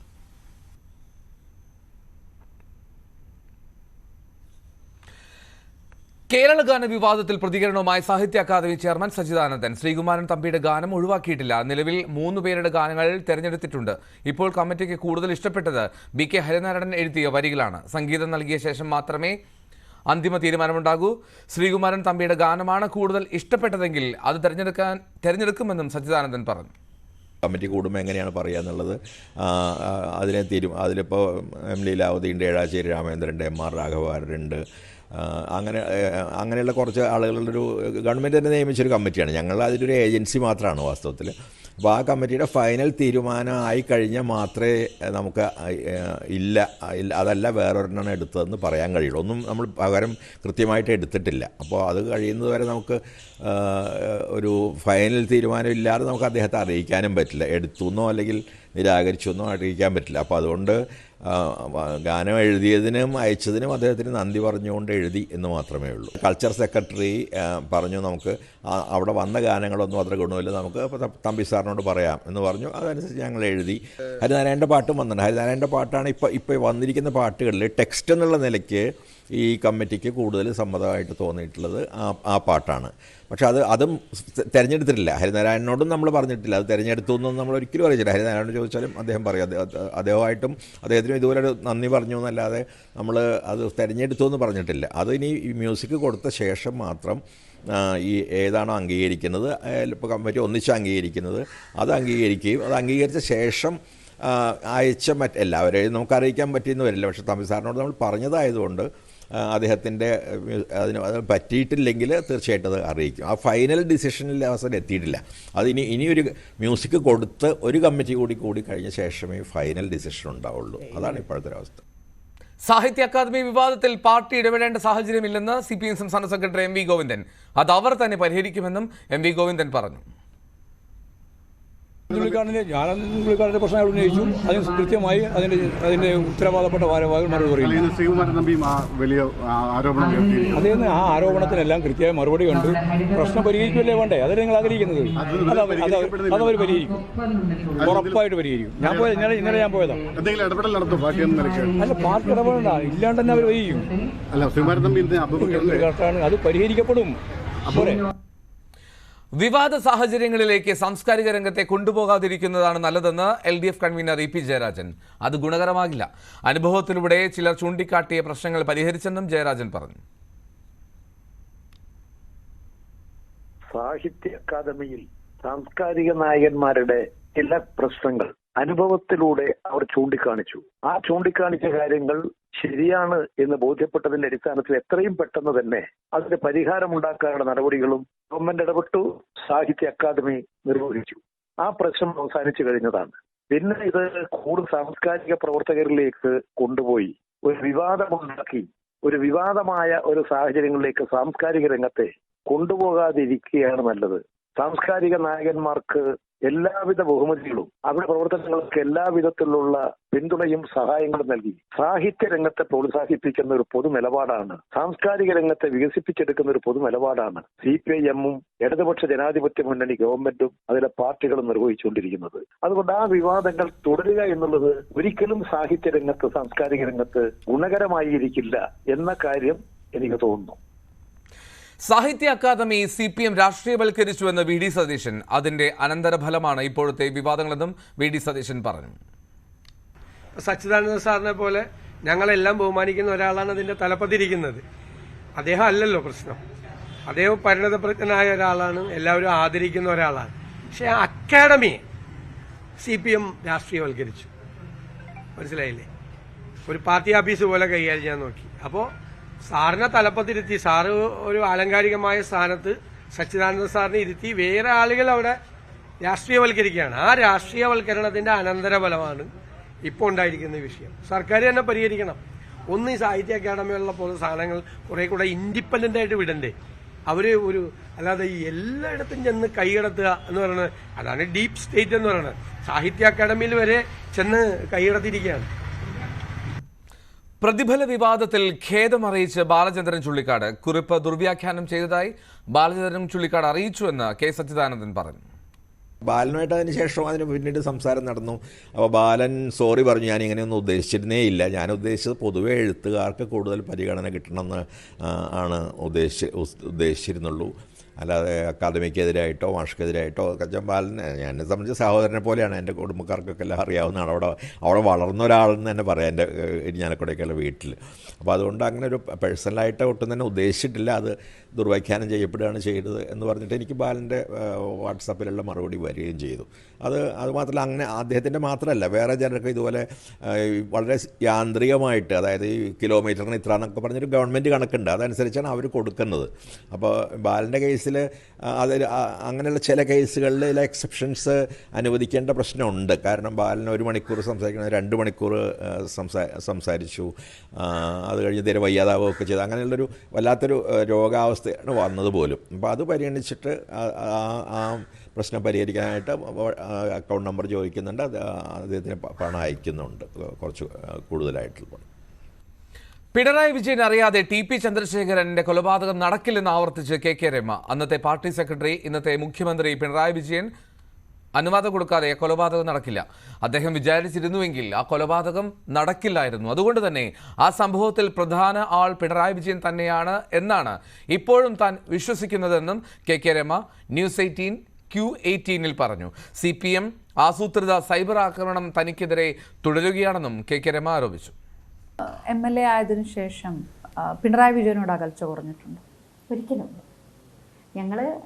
കേരള ഗാന വിവാദത്തിൽ പ്രതികരണവുമായി സാഹിത്യ അക്കാദമി ചെയർമാൻ സച്ചിദാനന്ദൻ. ശ്രീകുമാരൻ തമ്പിയുടെ ഗാനം ഒഴിവാക്കിയിട്ടില്ല. നിലവിൽ 3 പേരുടെ ഗാനങ്ങൾ തെരഞ്ഞെടുത്തിട്ടുണ്ട്. ഇപ്പോൾ കമ്മിറ്റിക്ക് കൂടുതൽ ഇഷ്ടപ്പെട്ടത് BK ഹരിനാരായണൻ എഴുതിയ വരികളാണ്. സംഗീതം നൽകിയ ശേഷം മാത്രമേ അന്തിമ തീരുമാനമുണ്ടാകൂ. ശ്രീകുമാരൻ തമ്പിയുടെ ഗാനമാണ് കൂടുതൽ ഇഷ്ടപ്പെട്ടതെങ്കിൽ അത് തെരഞ്ഞെടുക്കുമെന്നും സച്ചിദാനന്ദൻ പറഞ്ഞു. കമ്മിറ്റി കൂടുമ്പോൾ എങ്ങനെയാണ് പറയുക എന്നുള്ളത് അതിലിപ്പോൾ എം ലീലാവതിയുണ്ട്, ഏഴാശ്ശേരി രാമേന്ദ്രൻ്റെ, MR രാഘവാരനുണ്ട്, അങ്ങനെയുള്ള കുറച്ച് ആളുകളുടെ ഒരു ഗവൺമെൻറ് തന്നെ നിയമിച്ചൊരു കമ്മിറ്റിയാണ്. ഞങ്ങൾ അതിലൊരു ഏജൻസി മാത്രമാണ് വാസ്തവത്തിൽ. അപ്പോൾ ആ കമ്മിറ്റിയുടെ ഫൈനൽ തീരുമാനം ആയിക്കഴിഞ്ഞാൽ മാത്രമേ നമുക്ക് അതല്ല വേറൊരെണ്ണം എടുത്തതെന്ന് പറയാൻ കഴിയുള്ളൂ. ഒന്നും നമ്മൾ പകരം കൃത്യമായിട്ട് എടുത്തിട്ടില്ല. അപ്പോൾ അത് കഴിയുന്നത് വരെ നമുക്ക് ഒരു ഫൈനൽ തീരുമാനം ഇല്ലാതെ നമുക്ക് അദ്ദേഹത്തെ അറിയിക്കാനും പറ്റില്ല. എടുത്തു എന്നോ അല്ലെങ്കിൽ നിരാകരിച്ചു എന്നോ അറിയിക്കാൻ പറ്റില്ല. അപ്പോൾ അതുകൊണ്ട് ഗാനം എഴുതിയതിനും അയച്ചതിനും അദ്ദേഹത്തിന് നന്ദി പറഞ്ഞുകൊണ്ട് എഴുതി എന്ന് മാത്രമേ ഉള്ളൂ. കൾച്ചർ സെക്രട്ടറി പറഞ്ഞു നമുക്ക് അവിടെ വന്ന ഗാനങ്ങളൊന്നും അത്ര ഗുണമില്ല, നമുക്ക് തമ്പി സാറിനോട് പറയാം എന്ന് പറഞ്ഞു. അതനുസരിച്ച് ഞങ്ങൾ എഴുതി. ഹരിനാരായണൻ്റെ പാട്ടും വന്നിട്ടുണ്ട്. ഹരിനാരായണൻ്റെ പാട്ടാണ് ഇപ്പോൾ വന്നിരിക്കുന്ന പാട്ടുകളിൽ ടെക്സ്റ്റ് എന്നുള്ള നിലയ്ക്ക് ഈ കമ്മിറ്റിക്ക് കൂടുതൽ സമ്മതമായിട്ട് തോന്നിയിട്ടുള്ളത് ആ പാട്ടാണ്. പക്ഷെ അതും തിരഞ്ഞെടുത്തിട്ടില്ല. ഹരിനാരായണനോടും നമ്മൾ പറഞ്ഞിട്ടില്ല അത് തിരഞ്ഞെടുത്തു എന്നൊന്നും നമ്മൾ ഒരിക്കലും അറിയിച്ചില്ല. ഹരിനാരായണനോട് ചോദിച്ചാലും അദ്ദേഹം പറയും. അദ്ദേഹമായിട്ടും അദ്ദേഹത്തിനും ഇതുപോലെ നന്ദി പറഞ്ഞു എന്നല്ലാതെ നമ്മൾ അത് തിരഞ്ഞെടുത്തു എന്ന് പറഞ്ഞിട്ടില്ല. അത് ഇനി മ്യൂസിക് കൊടുത്ത ശേഷം മാത്രം ഈ ഏതാണോ അംഗീകരിക്കുന്നത്, ഇപ്പോൾ കമ്മിറ്റി ഒന്നിച്ച് അംഗീകരിക്കുന്നത് അത് അംഗീകരിക്കുകയും അത് അംഗീകരിച്ച ശേഷം അയച്ച എല്ലാവരെയും നമുക്ക് അറിയിക്കാൻ പറ്റിയെന്ന് വരില്ല. പക്ഷേ തമ്പി സാറിനോട് നമ്മൾ പറഞ്ഞതായതുകൊണ്ട് അദ്ദേഹത്തിൻ്റെ അതിന് പറ്റിയിട്ടില്ലെങ്കിൽ തീർച്ചയായിട്ടും അത് അറിയിക്കും. ആ ഫൈനൽ ഡിസിഷനിൽ അവസരം എത്തിയിട്ടില്ല. അത് ഇനിയൊരു മ്യൂസിക് കൊടുത്ത് ഒരു കമ്മിറ്റി കൂടി കഴിഞ്ഞ ശേഷമേ ഫൈനൽ ഡിസിഷൻ ഉണ്ടാവുള്ളൂ. അതാണ് ഇപ്പോഴത്തെ അവസ്ഥ. സാഹിത്യ അക്കാദമി വിവാദത്തിൽ പാർട്ടി ഇടപെടേണ്ട സാഹചര്യമില്ലെന്ന് CPM സംസ്ഥാന സെക്രട്ടറി MV ഗോവിന്ദൻ. അത് അവർ തന്നെ പരിഹരിക്കുമെന്നും MV ഗോവിന്ദൻ പറഞ്ഞു. ചുള്ളിക്കാടിന്റെ പ്രശ്നം അവിടെ ഉന്നയിച്ചു. അതിന് കൃത്യമായി അതിന്റെ ഉത്തരവാദപ്പെട്ട മറുപടി പറയും. അദ്ദേഹം ആ ആരോപണത്തിനെല്ലാം കൃത്യമായ മറുപടി കണ്ട് പ്രശ്നം പരിഹരിക്കുമല്ലേ വേണ്ടേ? അതല്ലേ നിങ്ങൾ ആഗ്രഹിക്കുന്നത്? അതവർ പരിഹരിക്കും, ഉറപ്പായിട്ട് പരിഹരിക്കും. ഞാൻ പോയത് ഇന്നലെ ഞാൻ പോയതാണ്. അല്ല, പാർട്ടി ഇടപെടണ്ട, ഇല്ലാണ്ട് തന്നെ അവർ പരിഹരിക്കും. അത് പരിഹരിക്കപ്പെടും. വിവാദ സാഹചര്യങ്ങളിലേക്ക് സാംസ്കാരിക രംഗത്തെ കൊണ്ടുപോകാതിരിക്കുന്നതാണ് നല്ലതെന്ന് LDF കൺവീനർ EP ജയരാജൻ. അത് ഗുണകരമാകില്ല. അനുഭവത്തിലൂടെ ചിലർ ചൂണ്ടിക്കാട്ടിയ പ്രശ്നങ്ങൾ പരിഹരിച്ചെന്നും ജയരാജൻ പറഞ്ഞു. സാഹിത്യ അക്കാദമിയിൽ സാംസ്കാരിക നായകന്മാരുടെ ചില പ്രശ്നങ്ങൾ അനുഭവത്തിലൂടെ അവർ ചൂണ്ടിക്കാണിച്ചു. ആ ചൂണ്ടിക്കാണിച്ച കാര്യങ്ങൾ ശരിയാണ് എന്ന് ബോധ്യപ്പെട്ടതിന്റെ അടിസ്ഥാനത്തിൽ എത്രയും പെട്ടെന്ന് തന്നെ അതിന് പരിഹാരമുണ്ടാക്കാനുള്ള നടപടികളും ഗവൺമെന്റ് ഇടപെട്ടു. സാഹിത്യ അക്കാദമി നിർവഹിച്ചു. ആ പ്രശ്നം അവസാനിച്ചു കഴിഞ്ഞതാണ്. പിന്നെ ഇത് കൂടുതൽ സാംസ്കാരിക പ്രവർത്തകരിലേക്ക് കൊണ്ടുപോയി ഒരു വിവാദമുണ്ടാക്കി ഒരു വിവാദമായ ഒരു സാഹചര്യങ്ങളിലേക്ക് സാംസ്കാരിക രംഗത്തെ കൊണ്ടുപോകാതിരിക്കുകയാണ് നല്ലത്. സാംസ്കാരിക നായകന്മാർക്ക് എല്ലാവിധ ബഹുമതികളും അവരുടെ പ്രവർത്തനങ്ങൾക്ക് എല്ലാവിധത്തിലുള്ള പിന്തുണയും സഹായങ്ങളും നൽകി സാഹിത്യ രംഗത്തെ പ്രോത്സാഹിപ്പിക്കുന്ന ഒരു പൊതു നിലപാടാണ്, സാംസ്കാരിക രംഗത്തെ വികസിപ്പിച്ചെടുക്കുന്ന ഒരു പൊതു നിലപാടാണ് CPIM-ഉം ഇടതുപക്ഷ ജനാധിപത്യ മുന്നണി ഗവൺമെന്റും അതിലെ പാർട്ടികളും നിർവഹിച്ചുകൊണ്ടിരിക്കുന്നത്. അതുകൊണ്ട് ആ വിവാദങ്ങൾ തുടരുക എന്നുള്ളത് ഒരിക്കലും സാഹിത്യ രംഗത്ത് സാംസ്കാരിക രംഗത്ത് ഗുണകരമായിരിക്കില്ല എന്ന കാര്യം എനിക്ക് തോന്നുന്നു. സാഹിത്യ അക്കാദമി CPM രാഷ്ട്രീയവൽക്കരിച്ചുവെന്ന് VD സതീശൻ. അതിന്റെ അനന്തരഫലമാണ് ഇപ്പോഴത്തെ വിവാദങ്ങളെന്നും VD സതീശൻ പറഞ്ഞു. സച്ചിദാനന്ദ സാറിനെ പോലെ ഞങ്ങളെല്ലാം ബഹുമാനിക്കുന്ന ഒരാളാണ് അതിന്റെ തലപ്പത്തിരിക്കുന്നത്. അദ്ദേഹം അല്ലല്ലോ പ്രശ്നം. അദ്ദേഹം പരിണതപ്രജ്ഞനായ ഒരാളാണ്, എല്ലാവരും ആദരിക്കുന്ന ഒരാളാണ്. പക്ഷെ ആ അക്കാദമിയെ CPM രാഷ്ട്രീയവൽക്കരിച്ചു. മനസ്സിലായില്ലേ? ഒരു പാർട്ടി ഓഫീസ് പോലെ കൈകാര്യം ചെയ്യാൻ നോക്കി. അപ്പോൾ സാറിനെ തലപ്പത്തിരുത്തി, സാറ് ഒരു ആലങ്കാരികമായ സ്ഥാനത്ത് സച്ചിദാനന്ദ സാറിനെ ഇരുത്തി വേറെ ആളുകൾ അവിടെ രാഷ്ട്രീയവൽക്കരിക്കുകയാണ്. ആ രാഷ്ട്രീയവൽക്കരണത്തിന്റെ അനന്തരഫലമാണ് ഇപ്പോൾ ഉണ്ടായിരിക്കുന്ന വിഷയം. സർക്കാർ തന്നെ പരിഹരിക്കണം. ഒന്ന്, ഈ സാഹിത്യ അക്കാദമിയുള്ള പോലെ സാധനങ്ങൾ കുറെ കൂടെ ഇൻഡിപെൻഡന്റ് ആയിട്ട് വിടണ്ടേ? അവര് അല്ലാതെ ഈ എല്ലായിടത്തും ചെന്ന് കൈകടത്തുക എന്ന് പറയുന്നത് അതാണ് ഡീപ് സ്റ്റേറ്റ് എന്ന് പറയുന്നത്. സാഹിത്യ അക്കാദമിയിൽ വരെ ചെന്ന് കൈകടത്തിയിരിക്കുകയാണ്. പ്രതിഫല വിവാദത്തിൽ ഖേദമറിയിച്ച് ബാലചന്ദ്രൻ ചുള്ളിക്കാട്. കുറിപ്പ് ദുർവ്യാഖ്യാനം ചെയ്തതായി ബാലചന്ദ്രൻ ചുള്ളിക്കാട് അറിയിച്ചുവെന്ന് K സച്ചിദാനന്ദൻ പറഞ്ഞു. ബാലനുമായിട്ട് അതിന് ശേഷം അതിന് പിന്നീട് സംസാരം നടന്നു. അപ്പോൾ ബാലൻ സോറി പറഞ്ഞു, ഞാൻ ഇങ്ങനെയൊന്നും ഉദ്ദേശിച്ചിരുന്നേ ഇല്ല, ഞാൻ ഉദ്ദേശിച്ചത് പൊതുവെ എഴുത്തുകാർക്ക് കൂടുതൽ പരിഗണന കിട്ടണമെന്ന് ആണ് ഉദ്ദേശിച്ചിരുന്നുള്ളൂ, അല്ലാതെ അക്കാദമിക്കെതിരായിട്ടോ മാഷ്ക്കെതിരായിട്ടോ. ബാലൻ എന്നെ സംബന്ധിച്ച് സഹോദരനെ പോലെയാണ്. എൻ്റെ കുടുംബക്കാർക്കൊക്കെ എല്ലാം അറിയാവുന്നതാണ്. അവിടെ വളർന്ന ഒരാളെന്ന് തന്നെ പറയാം എൻ്റെ ഇരിഞ്ഞാലക്കുടയൊക്കെയുള്ള വീട്ടിൽ. അപ്പോൾ അതുകൊണ്ട് അങ്ങനെ ഒരു പേഴ്സണലായിട്ട് ഒട്ടും തന്നെ ഉദ്ദേശിച്ചിട്ടില്ല, അത് ദുർവ്യാഖ്യാനം ചെയ്യപ്പെടുകയാണ് ചെയ്തത് എന്ന് പറഞ്ഞിട്ട് എനിക്ക് ബാലൻ്റെ വാട്സാപ്പിലുള്ള മറുപടി വരികയും ചെയ്തു. അത് മാത്രമല്ല, അങ്ങനെ അദ്ദേഹത്തിൻ്റെ മാത്രമല്ല വേറെ ചിലർക്ക് ഇതുപോലെ വളരെ യാന്ത്രികമായിട്ട്, അതായത് ഈ കിലോമീറ്ററിന് ഇത്ര എന്നൊക്കെ പറഞ്ഞൊരു ഗവൺമെൻറ് കണക്കുണ്ട്, അതനുസരിച്ചാണ് അവർ കൊടുക്കുന്നത്. അപ്പോൾ ബാലൻ്റെ കേസിൽ അതിൽ അങ്ങനെയുള്ള ചില കേസുകളിൽ എക്സെപ്ഷൻസ് അനുവദിക്കേണ്ട പ്രശ്നമുണ്ട്. കാരണം ബാലൻ 1 മണിക്കൂർ സംസാരിക്കുന്നത് 2 മണിക്കൂർ സംസാരിച്ചു, അത് കഴിഞ്ഞ് തീരെ വയ്യാതാവുകയൊക്കെ ചെയ്തു. അങ്ങനെയുള്ളൊരു വല്ലാത്തൊരു രോഗാവസ്ഥയാണ് വന്നത് പോലും. അപ്പോൾ അത് പരിഗണിച്ചിട്ട് ആ പ്രശ്നം പരിഹരിക്കാനായിട്ട് അക്കൗണ്ട് നമ്പർ ചോദിക്കുന്നുണ്ട്, അദ്ദേഹത്തിന് പണം അയക്കുന്നുണ്ട്, കുറച്ച് കൂടുതലായിട്ടുള്ള പണം. പിണറായി വിജയൻ അറിയാതെ TP ചന്ദ്രശേഖരന്റെ കൊലപാതകം നടക്കില്ലെന്ന് ആവർത്തിച്ച് KK രമ. അന്നത്തെ പാർട്ടി സെക്രട്ടറി, ഇന്നത്തെ മുഖ്യമന്ത്രി പിണറായി വിജയൻ അനുവാദം കൊടുക്കാതെ കൊലപാതകം നടക്കില്ല. അദ്ദേഹം വിചാരിച്ചിരുന്നുവെങ്കിൽ ആ കൊലപാതകം നടക്കില്ലായിരുന്നു. അതുകൊണ്ട് തന്നെ ആ സംഭവത്തിൽ പ്രധാന ആൾ പിണറായി വിജയൻ തന്നെയാണ് എന്നാണ് ഇപ്പോഴും താൻ വിശ്വസിക്കുന്നതെന്നും KK രമ News 18 Q18 പറഞ്ഞു. CPM ആസൂത്രിത സൈബർ ആക്രമണം തനിക്കെതിരെ തുടരുകയാണെന്നും KK രമ ആരോപിച്ചു. MLA ആയതിനു ശേഷം പിണറായി വിജയനോട് അകൽച്ച കുറഞ്ഞിട്ടുണ്ട്? ഒരിക്കലും.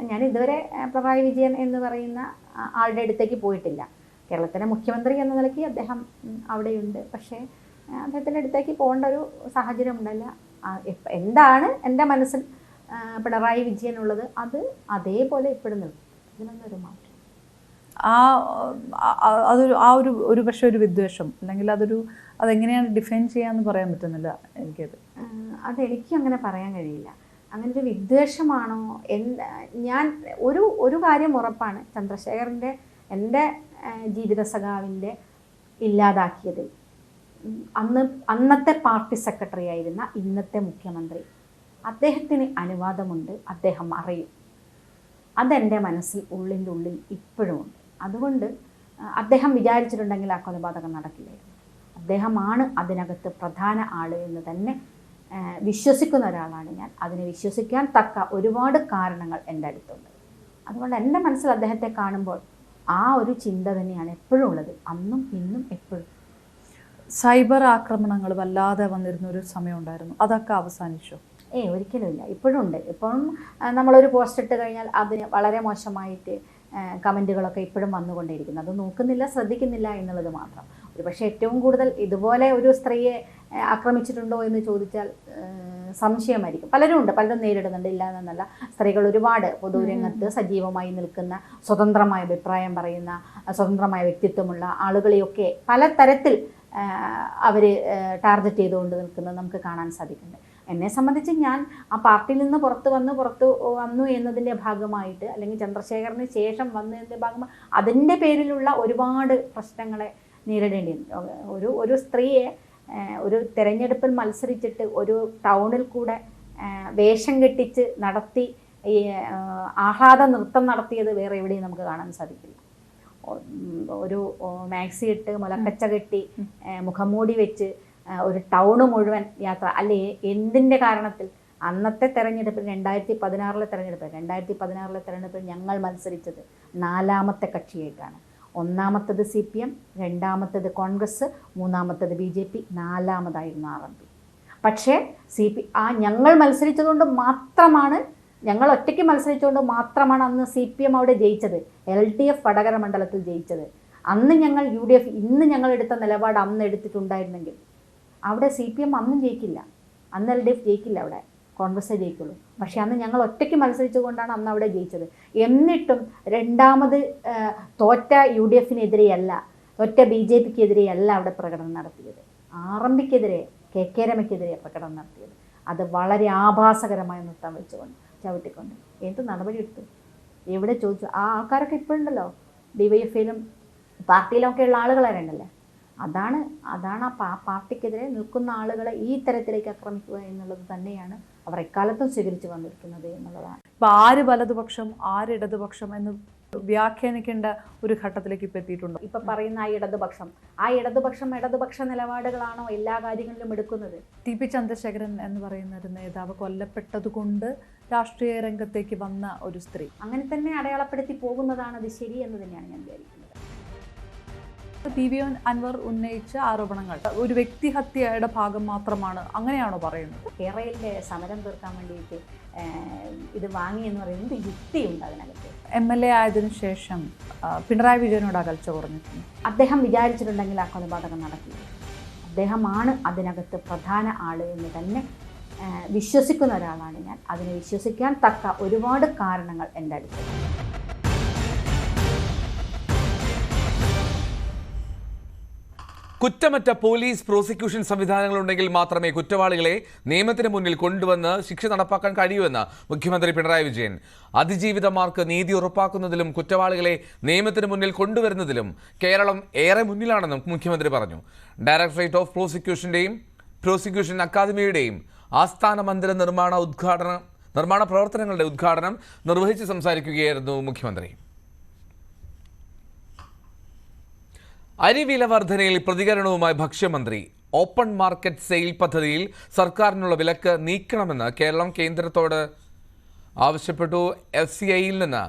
ഞാൻ ഇതുവരെ പിണറായി വിജയൻ എന്ന് പറയുന്ന ആളുടെ അടുത്തേക്ക് പോയിട്ടില്ല. കേരളത്തിലെ മുഖ്യമന്ത്രി എന്ന നിലയ്ക്ക് അദ്ദേഹം അവിടെയുണ്ട്. പക്ഷേ അദ്ദേഹത്തിൻ്റെ അടുത്തേക്ക് പോകേണ്ട ഒരു സാഹചര്യം ഉണ്ടല്ല. എന്താണ് എൻ്റെ മനസ്സിൽ പിണറായി വിജയൻ ഉള്ളത്, അത് അതേപോലെ ഇപ്പോഴും നിൽക്കും. ഇതിനൊന്നൊരു മാറ്റം. ഒരു പക്ഷേ ഒരു വിദ്വേഷം, അല്ലെങ്കിൽ അതെങ്ങനെയാണ് ഡിഫൈൻ ചെയ്യാന്ന് പറയാൻ പറ്റുന്നില്ല എനിക്കത്. അതെനിക്കും അങ്ങനെ പറയാൻ കഴിയില്ല. അങ്ങനെ ഒരു വിദ്വേഷമാണോ? ഞാൻ ഒരു കാര്യം ഉറപ്പാണ്, ചന്ദ്രശേഖരൻ്റെ എൻ്റെ ജീവിത സഖാവിൻ്റെ ഇല്ലാതാക്കിയതിൽ അന്നത്തെ പാർട്ടി സെക്രട്ടറി ആയിരുന്ന ഇന്നത്തെ മുഖ്യമന്ത്രി അദ്ദേഹത്തിന് അനുവാദമുണ്ട്, അദ്ദേഹം അറിയും. അതെൻ്റെ മനസ്സിൽ ഉള്ളിൻ്റെ ഉള്ളിൽ ഇപ്പോഴുമുണ്ട്. അതുകൊണ്ട് അദ്ദേഹം വിചാരിച്ചിട്ടുണ്ടെങ്കിൽ ആ കൊലപാതകം നടക്കില്ലായിരുന്നു. അദ്ദേഹമാണ് അതിനകത്ത് പ്രധാന ആൾ എന്ന് തന്നെ വിശ്വസിക്കുന്ന ഒരാളാണ് ഞാൻ. അതിനെ വിശ്വസിക്കാൻ തക്ക ഒരുപാട് കാരണങ്ങൾ എൻ്റെ അടുത്തുണ്ട്. അതുകൊണ്ട് എൻ്റെ മനസ്സിൽ അദ്ദേഹത്തെ കാണുമ്പോൾ ആ ഒരു ചിന്ത തന്നെയാണ് എപ്പോഴും ഉള്ളത്, അന്നും ഇന്നും എപ്പോഴും. സൈബർ ആക്രമണങ്ങൾ വല്ലാതെ വന്നിരുന്ന ഒരു സമയം ഉണ്ടായിരുന്നു, അതൊക്കെ അവസാനിച്ചു? ഒരിക്കലും ഇല്ല, ഇപ്പോഴും ഉണ്ട്. ഇപ്പോഴും നമ്മളൊരു പോസ്റ്റ് ഇട്ട് കഴിഞ്ഞാൽ അതിന് വളരെ മോശമായിട്ട് കമൻറ്റുകളൊക്കെ ഇപ്പോഴും വന്നുകൊണ്ടേയിരിക്കുന്നു. അത് നോക്കുന്നില്ല, ശ്രദ്ധിക്കുന്നില്ല എന്നുള്ളത് മാത്രം. ഒരു പക്ഷേ ഏറ്റവും കൂടുതൽ ഇതുപോലെ ഒരു സ്ത്രീയെ ആക്രമിച്ചിട്ടുണ്ടോ എന്ന് ചോദിച്ചാൽ സംശയമായിരിക്കും. പലരും നേരിടുന്നുണ്ട്, ഇല്ല എന്നല്ല. സ്ത്രീകൾ ഒരുപാട് പൊതുരംഗത്ത് സജീവമായി നിൽക്കുന്ന, സ്വതന്ത്രമായ അഭിപ്രായം പറയുന്ന, സ്വതന്ത്രമായ വ്യക്തിത്വമുള്ള ആളുകളെയൊക്കെ പല തരത്തിൽ അവർ ടാർഗറ്റ് ചെയ്തുകൊണ്ട് നിൽക്കുന്നത് നമുക്ക് കാണാൻ സാധിക്കുന്നുണ്ട്. എന്നെ സംബന്ധിച്ച് ഞാൻ ആ പാർട്ടിയിൽ നിന്ന് പുറത്തു വന്നു എന്നതിൻ്റെ ഭാഗമായിട്ട്, അല്ലെങ്കിൽ ചന്ദ്രശേഖറിന് ശേഷം വന്നതിൻ്റെ ഭാഗമായി അതിൻ്റെ പേരിലുള്ള ഒരുപാട് പ്രശ്നങ്ങളെ നേരിടേണ്ടി ഒരു സ്ത്രീയെ ഒരു തെരഞ്ഞെടുപ്പിൽ മത്സരിച്ചിട്ട് ഒരു ടൗണിൽ കൂടെ വേഷം കെട്ടിച്ച് നടത്തി ആഹ്ലാദ നൃത്തം നടത്തിയത് വേറെ എവിടെയും നമുക്ക് കാണാൻ സാധിക്കില്ല. ഒരു മാക്സി ഇട്ട് മുലക്കച്ച കെട്ടി മുഖംമൂടി വെച്ച് ഒരു ടൗണ് മുഴുവൻ യാത്ര, അല്ലെ എന്തിൻ്റെ കാരണത്തിൽ? അന്നത്തെ തെരഞ്ഞെടുപ്പിൽ 2016 തെരഞ്ഞെടുപ്പിൽ ഞങ്ങൾ മത്സരിച്ചത് 4ാമത്തെ കക്ഷിയായിട്ടാണ്. 1ാമത്തത് CPM, 2ാമത്തത് കോൺഗ്രസ്, 3ാമത്തത് BJP, 4ാമതായിരുന്നു RMP. പക്ഷേ ഞങ്ങൾ മത്സരിച്ചതുകൊണ്ട് മാത്രമാണ്, ഞങ്ങൾ ഒറ്റയ്ക്ക് മത്സരിച്ചുകൊണ്ട് മാത്രമാണ് അന്ന് CPM അവിടെ ജയിച്ചത്, LDF വടകര മണ്ഡലത്തിൽ ജയിച്ചത്. അന്ന് ഞങ്ങൾ UDF ഇന്ന് ഞങ്ങൾ എടുത്ത നിലപാട് അന്ന് എടുത്തിട്ടുണ്ടായിരുന്നെങ്കിൽ അവിടെ CPM അന്നും ജയിക്കില്ല, അന്ന് LDF ജയിക്കില്ല, അവിടെ കോൺഗ്രസ് ജയിക്കുള്ളൂ. പക്ഷേ അന്ന് ഞങ്ങൾ ഒറ്റയ്ക്ക് മത്സരിച്ചുകൊണ്ടാണ് അന്ന് അവിടെ ജയിച്ചത്. എന്നിട്ടും രണ്ടാമത് തോറ്റ UDFനെതിരെയല്ല, തോറ്റ BJPക്കെതിരെയല്ല അവിടെ പ്രകടനം നടത്തിയത്, RMPക്കെതിരെ, KK രമയ്ക്കെതിരെ പ്രകടനം നടത്തിയത്. അത് വളരെ ആഭാസകരമായ നൃത്തം വെച്ചുകൊണ്ട് ചവിട്ടിക്കൊണ്ട് എന്ത് നടപടി എടുത്തു? എവിടെ ചോദിച്ചു? ആ ആൾക്കാരൊക്കെ ഇപ്പോഴുണ്ടല്ലോ, DYFയിലും പാർട്ടിയിലൊക്കെ ഉള്ള ആളുകളാരുണ്ടല്ലേ. അതാണ് ആ പാർട്ടിക്കെതിരെ നിൽക്കുന്ന ആളുകളെ ഈ തരത്തിലേക്ക് ആക്രമിക്കുക എന്നുള്ളത് തന്നെയാണ് അവർ എക്കാലത്തും സ്വീകരിച്ചു വന്നിരിക്കുന്നത് എന്നുള്ളതാണ്. ഇപ്പം ആര് വലതുപക്ഷം ആര് ഇടതുപക്ഷം എന്ന് വ്യാഖ്യാനിക്കേണ്ട ഒരു ഘട്ടത്തിലേക്ക് ഇപ്പം എത്തിയിട്ടുണ്ടോ? ഇപ്പം പറയുന്ന ആ ഇടതുപക്ഷ നിലപാടുകളാണോ എല്ലാ കാര്യങ്ങളിലും എടുക്കുന്നത്? TP ചന്ദ്രശേഖരൻ എന്ന് പറയുന്ന ഒരു നേതാവ് കൊല്ലപ്പെട്ടത് കൊണ്ട് രാഷ്ട്രീയ രംഗത്തേക്ക് വന്ന ഒരു സ്ത്രീ, അങ്ങനെ തന്നെ അടയാളപ്പെടുത്തി പോകുന്നതാണ് അത് ശരി എന്ന് തന്നെയാണ് ഞാൻ വിചാരിക്കുന്നത്. PV അൻവർ ഉന്നയിച്ച ആരോപണങ്ങൾ ഒരു വ്യക്തിഹത്യയുടെ ഭാഗം മാത്രമാണ്, അങ്ങനെയാണോ പറയുന്നത്? കേരളയിലെ സമരം തീർക്കാൻ വേണ്ടിയിട്ട് ഇത് വാങ്ങി എന്ന് പറയുന്നത് യുക്തിയുണ്ട് അതിനകത്ത്. MLA ആയതിനു ശേഷം പിണറായി വിജയനോട് അകൽച്ച കുറഞ്ഞിട്ടുണ്ട്. അദ്ദേഹം വിചാരിച്ചിട്ടുണ്ടെങ്കിൽ ആ കൊലപാതകം നടക്കില്ല. അദ്ദേഹമാണ് അതിനകത്ത് പ്രധാന ആൾ എന്ന് തന്നെ വിശ്വസിക്കുന്ന ഒരാളാണ് ഞാൻ. അതിനെ വിശ്വസിക്കാൻ തക്ക ഒരുപാട് കാരണങ്ങൾ എൻ്റെ അടുത്തുണ്ട്. കുറ്റമറ്റ പോലീസ് പ്രോസിക്യൂഷൻ സംവിധാനങ്ങളുണ്ടെങ്കിൽ മാത്രമേ കുറ്റവാളികളെ നിയമത്തിന് മുന്നിൽ കൊണ്ടുവന്ന് ശിക്ഷ നടപ്പാക്കാൻ കഴിയൂവെന്ന് മുഖ്യമന്ത്രി പിണറായി വിജയൻ. അതിജീവിതമാർക്ക് നീതി ഉറപ്പാക്കുന്നതിലും കുറ്റവാളികളെ നിയമത്തിന് മുന്നിൽ കൊണ്ടുവരുന്നതിലും കേരളം ഏറെ മുന്നിലാണെന്നും മുഖ്യമന്ത്രി പറഞ്ഞു. ഡയറക്ടറേറ്റ് ഓഫ് പ്രോസിക്യൂഷൻ അക്കാദമിയുടെയും ആസ്ഥാന മന്ദിര നിർമ്മാണ പ്രവർത്തനങ്ങളുടെ ഉദ്ഘാടനം നിർവഹിച്ച് സംസാരിക്കുകയായിരുന്നു മുഖ്യമന്ത്രി. അരിവില വർധനയിൽ പ്രതികരണവുമായി ഭക്ഷ്യമന്ത്രി. ഓപ്പൺ മാർക്കറ്റ് സെയിൽ പദ്ധതിയിൽ സർക്കാരിനുള്ള വിലക്ക് നീക്കണമെന്ന് കേരളം കേന്ദ്രത്തോട് ആവശ്യപ്പെട്ടു. FCIയിൽ നിന്ന്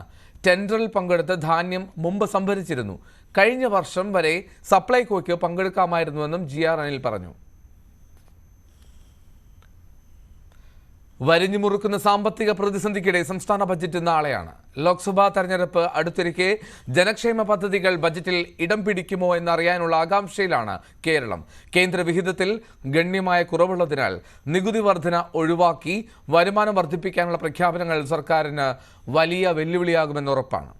ടെൻഡറിൽ പങ്കെടുത്ത് ധാന്യം മുമ്പ് സംഭരിച്ചിരുന്നു. കഴിഞ്ഞ വർഷം വരെ സപ്ലൈകോയ്ക്ക് പങ്കെടുക്കാമായിരുന്നുവെന്നും GR അനിൽ പറഞ്ഞു. വരിഞ്ഞുമുറുക്കുന്ന സാമ്പത്തിക പ്രതിസന്ധിക്കിടെ സംസ്ഥാന ബജറ്റ് നാളെയാണ്. ലോക്സഭാ തെരഞ്ഞെടുപ്പ് അടുത്തിരിക്കെ ജനക്ഷേമ പദ്ധതികൾ ബജറ്റിൽ ഇടം പിടിക്കുമോ എന്നറിയാനുള്ള ആകാംക്ഷയിലാണ് കേരളം. കേന്ദ്ര വിഹിതത്തിൽ ഗണ്യമായ കുറവുള്ളതിനാൽ നികുതി വർധന ഒഴിവാക്കി വരുമാനം വർദ്ധിപ്പിക്കാനുള്ള പ്രഖ്യാപനങ്ങൾ സർക്കാരിന് വലിയ വെല്ലുവിളിയാകുമെന്ന് ഉറപ്പാണ്.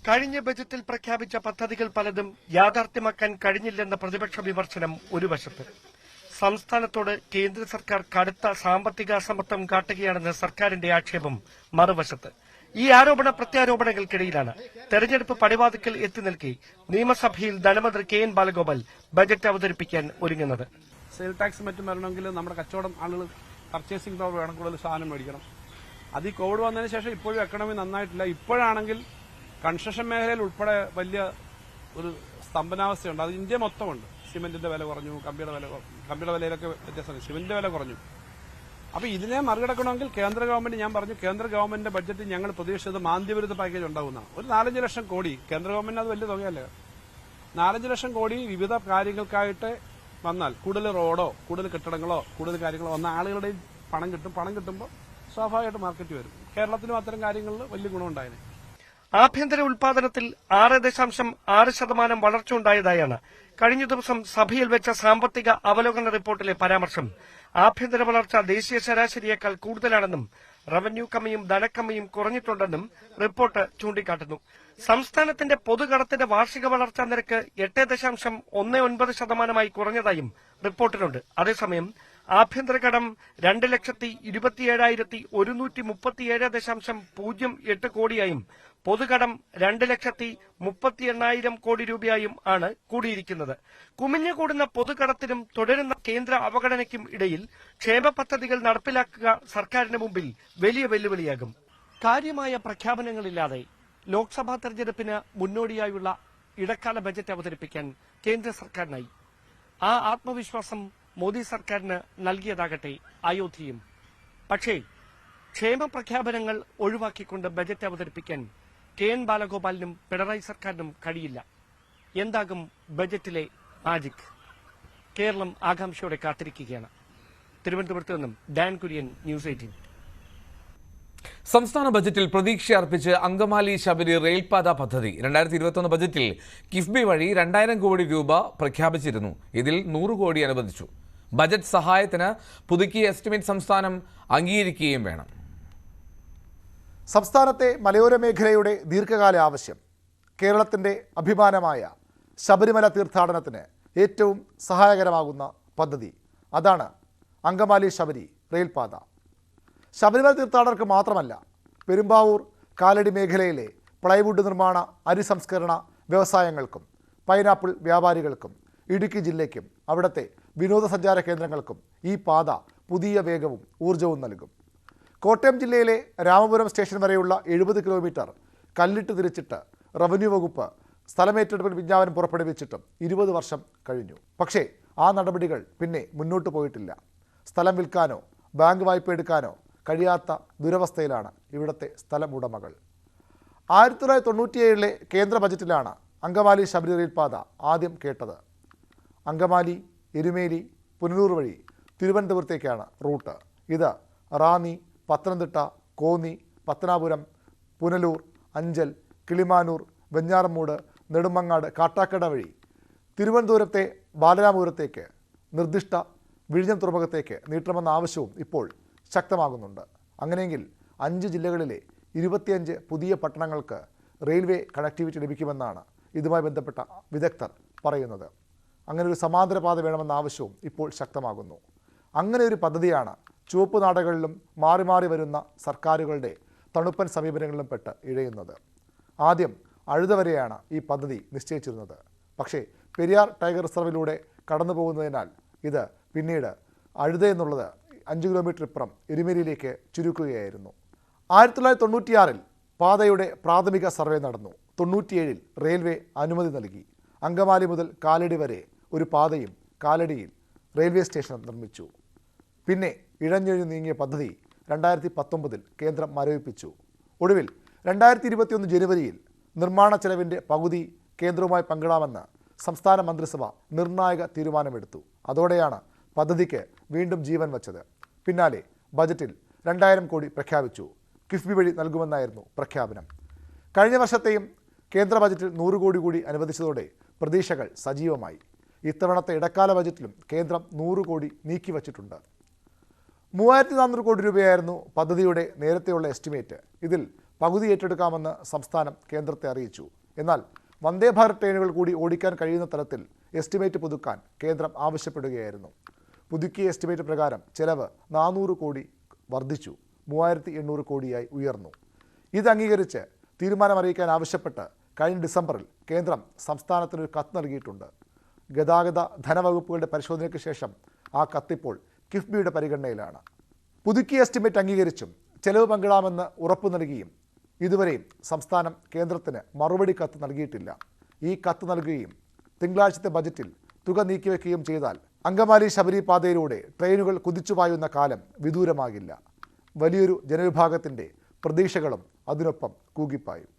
കഴിഞ്ഞ ബജറ്റിൽ പ്രഖ്യാപിച്ച പദ്ധതികൾ പലതും യാഥാർത്ഥ്യമാക്കാൻ കഴിഞ്ഞില്ലെന്ന പ്രതിപക്ഷ വിമർശനം ഒരു വശത്ത്. സംസ്ഥാനത്തോട് കേന്ദ്ര സർക്കാർ കടുത്ത സാമ്പത്തിക അസമത്വം കാട്ടുകയാണെന്ന് സർക്കാരിന്റെ ആക്ഷേപം മറുവശത്ത്. ഈ ആരോപണ പ്രത്യാരോപണങ്ങൾക്കിടയിലാണ് തെരഞ്ഞെടുപ്പ് പടിവാതിക്കൽ എത്തി നിൽക്കെ നിയമസഭയിൽ ധനമന്ത്രി KN ബാലഗോപാൽ ബജറ്റ് അവതരിപ്പിക്കാൻ ഒരുങ്ങുന്നത്. സെയിൽ ടാക്സ് മറ്റും വരണമെങ്കിൽ നമ്മുടെ കച്ചവടം ആളുകൾ പർച്ചേസിംഗ് പവർ വേണം, കൂടുതൽ സാധനം മേടിക്കണം. അത് ഈ കോവിഡ് വന്നതിന് ശേഷം ഇപ്പോഴും എക്കണോമി നന്നായിട്ടില്ല. ഇപ്പോഴാണെങ്കിൽ കൺസ്ട്രക്ഷൻ മേഖലയിൽ ഉൾപ്പെടെ വലിയ ഒരു സ്തംഭനാവസ്ഥയുണ്ട്. അത് ഇന്ത്യ മൊത്തമുണ്ട്. സിമെന്റിന്റെ വില കുറഞ്ഞു, കമ്പിയുടെ വിലയിലൊക്കെ വ്യത്യാസമുണ്ട്, സിമെന്റിന്റെ വില കുറഞ്ഞു. അപ്പൊ ഇതിനെ മറികടക്കണമെങ്കിൽ കേന്ദ്ര ഗവൺമെന്റ്, ഞാൻ പറഞ്ഞു, കേന്ദ്ര ഗവൺമെന്റിന്റെ ബഡ്ജറ്റിൽ ഞങ്ങൾ പ്രതീക്ഷിച്ചത് മാന്ദ്യവിരുദ്ധ പാക്കേജ് ഉണ്ടാകുന്നതാണ്. ഒരു 4-5 ലക്ഷം കോടി, കേന്ദ്ര ഗവൺമെന്റിന് അത് വലിയ തുകയല്ലേ, 4-5 ലക്ഷം കോടി വിവിധ കാര്യങ്ങൾക്കായിട്ട് വന്നാൽ, കൂടുതൽ റോഡോ കൂടുതൽ കെട്ടിടങ്ങളോ കൂടുതൽ കാര്യങ്ങളോ വന്ന ആളുകളുടെ പണം കിട്ടും. പണം കിട്ടുമ്പോൾ സ്വാഭാവികമായിട്ട് മാർക്കറ്റ് വരും. കേരളത്തിലും അത്തരം കാര്യങ്ങളിൽ വലിയ ഗുണമുണ്ടായിരുന്നു. ആഭ്യന്തര ഉൽപാദനത്തിൽ 6.6% വളർച്ച ഉണ്ടായതായാണ് കഴിഞ്ഞ ദിവസം സഭയിൽ വെച്ച സാമ്പത്തിക അവലോകന റിപ്പോർട്ടിലെ പരാമർശം. ആഭ്യന്തര വളർച്ച ദേശീയ ശരാശരിയേക്കാൾ കൂടുതലാണെന്നും റവന്യൂ കമ്മിയും ധനക്കമ്മിയും കുറഞ്ഞിട്ടുണ്ടെന്നും റിപ്പോർട്ട് ചൂണ്ടിക്കാട്ടുന്നു. സംസ്ഥാനത്തിന്റെ പൊതുകടത്തിന്റെ വാർഷിക വളർച്ചാ നിരക്ക് 8.19% കുറഞ്ഞതായും റിപ്പോർട്ടിലുണ്ട്. അതേസമയം ആഭ്യന്തര കടം 2,27,137.08 കോടിയായും പൊതുകടം 2,38,000 കോടി രൂപയായും ആണ് കൂടിയിരിക്കുന്നത്. കുമിഞ്ഞുകൂടുന്ന പൊതുകടത്തിനും തുടരുന്ന കേന്ദ്ര അവഗണനയ്ക്കും ഇടയിൽ ക്ഷേമ പദ്ധതികൾ നടപ്പിലാക്കുക സർക്കാരിന് മുമ്പിൽ വലിയ വെല്ലുവിളിയാകും. കാര്യമായ പ്രഖ്യാപനങ്ങളില്ലാതെ ലോക്സഭാ തെരഞ്ഞെടുപ്പിന് മുന്നോടിയായുള്ള ഇടക്കാല ബജറ്റ് അവതരിപ്പിക്കാൻ കേന്ദ്ര സർക്കാരിനായി. ആ ആത്മവിശ്വാസം മോദി സർക്കാരിന് നൽകിയതാകട്ടെ അയോധ്യയും. പക്ഷേ ക്ഷേമ പ്രഖ്യാപനങ്ങൾ ഒഴിവാക്കിക്കൊണ്ട് ബജറ്റ് അവതരിപ്പിക്കാൻ KN ബാലഗോപാലിനും പിണറായി സർക്കാരിനും കഴിയില്ല. എന്താകും ബജറ്റിലെ മാജിക്? കേരളം ആകാംക്ഷയോടെ കാത്തിരിക്കുകയാണ്. തിരുവനന്തപുരത്ത് നിന്നും ഡാൻ കുര്യൻ, ന്യൂസ് 18. സംസ്ഥാന ബജറ്റിൽ പ്രതീക്ഷയർപ്പിച്ച് അങ്കമാലി ശബരി റെയിൽപാത പദ്ധതി 2021 ബജറ്റിൽ കിഫ്ബി വഴി 2000 കോടി രൂപ പ്രഖ്യാപിച്ചിരുന്നു. ഇതിൽ 100 കോടി അനുവദിച്ചു. ബജറ്റ് സഹായത്തിന് പുതുക്കിയ എസ്റ്റിമേറ്റ് സംസ്ഥാനം അംഗീകരിക്കുകയും വേണം. സംസ്ഥാനത്തെ മലയോര മേഖലയുടെ ദീർഘകാല ആവശ്യം, കേരളത്തിൻ്റെ അഭിമാനമായ ശബരിമല തീർത്ഥാടനത്തിന് ഏറ്റവും സഹായകരമാകുന്ന പദ്ധതി, അതാണ് അങ്കമാലി ശബരി റെയിൽപാത. ശബരിമല തീർത്ഥാടകർക്ക് മാത്രമല്ല, പെരുമ്പാവൂർ കാലടി മേഖലയിലെ പ്ലൈവുഡ് നിർമ്മാണ, അരി സംസ്കരണ വ്യവസായങ്ങൾക്കും, പൈനാപ്പിൾ വ്യാപാരികൾക്കും, ഇടുക്കി ജില്ലയ്ക്കും അവിടുത്തെ വിനോദസഞ്ചാര കേന്ദ്രങ്ങൾക്കും ഈ പാത പുതിയ വേഗവും ഊർജവും നൽകും. കോട്ടയം ജില്ലയിലെ രാമപുരം സ്റ്റേഷൻ വരെയുള്ള 70 കിലോമീറ്റർ കല്ലിട്ട് തിരിച്ചിട്ട് റവന്യൂ വകുപ്പ് സ്ഥലമേറ്റെടുപ്പിൽ വിജ്ഞാപനം പുറപ്പെടുവിച്ചിട്ടും 20 വർഷം കഴിഞ്ഞു. പക്ഷേ ആ നടപടികൾ പിന്നെ മുന്നോട്ട് പോയിട്ടില്ല. സ്ഥലം വിൽക്കാനോ ബാങ്ക് വായ്പ എടുക്കാനോ കഴിയാത്ത ദുരവസ്ഥയിലാണ് ഇവിടുത്തെ സ്ഥലം ഉടമകൾ. 1997 കേന്ദ്ര ബജറ്റിലാണ് അങ്കമാലി ശബരി റെയിൽപാത ആദ്യം കേട്ടത്. അങ്കമാലി, എരുമേലി, പുനലൂർ വഴി തിരുവനന്തപുരത്തേക്കാണ് റൂട്ട്. ഇത് റാന്നി, പത്തനംതിട്ട, കോന്നി, പത്തനാപുരം, പുനലൂർ, അഞ്ചൽ, കിളിമാനൂർ, വെഞ്ഞാറമൂട്, നെടുമങ്ങാട്, കാട്ടാക്കട വഴി തിരുവനന്തപുരത്തെ ബാലരാമപുരത്തേക്ക്, നിർദ്ദിഷ്ട വിഴിഞ്ഞം തുറമുഖത്തേക്ക് നീട്ടണമെന്ന ആവശ്യവും ഇപ്പോൾ ശക്തമാകുന്നുണ്ട്. അങ്ങനെയെങ്കിൽ 5 ജില്ലകളിലെ 25 പുതിയ പട്ടണങ്ങൾക്ക് റെയിൽവേ കണക്ടിവിറ്റി ലഭിക്കുമെന്നാണ് ഇതുമായി ബന്ധപ്പെട്ട വിദഗ്ധർ പറയുന്നത്. അങ്ങനെ ഒരു സമാന്തര പാത വേണമെന്ന ആവശ്യവും ഇപ്പോൾ ശക്തമാകുന്നു. അങ്ങനെ ഒരു പദ്ധതിയാണ് ചുവപ്പ് നാടകളിലും മാറി മാറി വരുന്ന സർക്കാരുകളുടെ തണുപ്പൻ സമീപനങ്ങളിലും പെട്ട് ഇഴയുന്നത്. ആദ്യം അഴുത വരെയാണ് ഈ പദ്ധതി നിശ്ചയിച്ചിരുന്നത്. പക്ഷേ പെരിയാർ ടൈഗർ റിസർവിലൂടെ കടന്നു പോകുന്നതിനാൽ ഇത് പിന്നീട് അഴുത എന്നുള്ളത് 5 കിലോമീറ്റർ ഇപ്പുറം എരുമേലിയിലേക്ക് ചുരുക്കുകയായിരുന്നു. 1996 പാതയുടെ പ്രാഥമിക സർവേ നടന്നു. 97 റെയിൽവേ അനുമതി നൽകി. അങ്കമാലി മുതൽ കാലടി വരെ ഒരു പാതയും കാലടിയിൽ റെയിൽവേ സ്റ്റേഷനും നിർമ്മിച്ചു. പിന്നെ ഇഴഞ്ഞിഴഞ്ഞു നീങ്ങിയ പദ്ധതി 2019 കേന്ദ്രം മരവിപ്പിച്ചു. ഒടുവിൽ 2021 ജനുവരിയിൽ നിർമ്മാണ ചെലവിൻ്റെ പകുതി കേന്ദ്രവുമായി പങ്കിടാമെന്ന് സംസ്ഥാന മന്ത്രിസഭ നിർണായക തീരുമാനമെടുത്തു. അതോടെയാണ് പദ്ധതിക്ക് വീണ്ടും ജീവൻ വച്ചത്. പിന്നാലെ ബജറ്റിൽ 2000 കോടി പ്രഖ്യാപിച്ചു. കിഫ്ബി വഴി നൽകുമെന്നായിരുന്നു പ്രഖ്യാപനം. കഴിഞ്ഞ വർഷത്തെയും കേന്ദ്ര ബജറ്റിൽ 100 കോടി കൂടി അനുവദിച്ചതോടെ പ്രതീക്ഷകൾ സജീവമായി. ഇത്തവണത്തെ ഇടക്കാല ബജറ്റിലും കേന്ദ്രം 100 കോടി നീക്കിവച്ചിട്ടുണ്ട്. 3400 കോടി രൂപയായിരുന്നു പദ്ധതിയുടെ നേരത്തെയുള്ള എസ്റ്റിമേറ്റ്. ഇതിൽ പകുതി ഏറ്റെടുക്കാമെന്ന് സംസ്ഥാനം കേന്ദ്രത്തെ അറിയിച്ചു. എന്നാൽ വന്ദേ ഭാരത് ട്രെയിനുകൾ കൂടി ഓടിക്കാൻ കഴിയുന്ന തരത്തിൽ എസ്റ്റിമേറ്റ് പുതുക്കാൻ കേന്ദ്രം ആവശ്യപ്പെടുകയായിരുന്നു. പുതുക്കിയ എസ്റ്റിമേറ്റ് പ്രകാരം ചെലവ് 400 കോടി വർദ്ധിച്ചു, 3800 കോടിയായി ഉയർന്നു. ഇത് അംഗീകരിച്ച് തീരുമാനമറിയിക്കാൻ ആവശ്യപ്പെട്ട് കഴിഞ്ഞ ഡിസംബറിൽ കേന്ദ്രം സംസ്ഥാനത്തിനൊരു കത്ത് നൽകിയിട്ടുണ്ട്. ഗതാഗത ധനവകുപ്പുകളുടെ പരിശോധനയ്ക്ക് ശേഷം ആ കത്തിപ്പോൾ കിഫ്ബിയുടെ പരിഗണനയിലാണ്. പുതുക്കിയ എസ്റ്റിമേറ്റ് അംഗീകരിച്ചും ചെലവ് പങ്കിടാമെന്ന് ഉറപ്പു നൽകിയും ഇതുവരെയും സംസ്ഥാനം കേന്ദ്രത്തിന് മറുപടി കത്ത് നൽകിയിട്ടില്ല. ഈ കത്ത് നൽകുകയും തിങ്കളാഴ്ചത്തെ ബജറ്റിൽ തുക നീക്കിവെക്കുകയും ചെയ്താൽ അങ്കമാലി ശബരി പാതയിലൂടെ ട്രെയിനുകൾ കുതിച്ചുപായുന്ന കാലം വിദൂരമാകില്ല. വലിയൊരു ജനവിഭാഗത്തിൻ്റെ പ്രതീക്ഷകളും അതിനൊപ്പം കൂകിപ്പായും.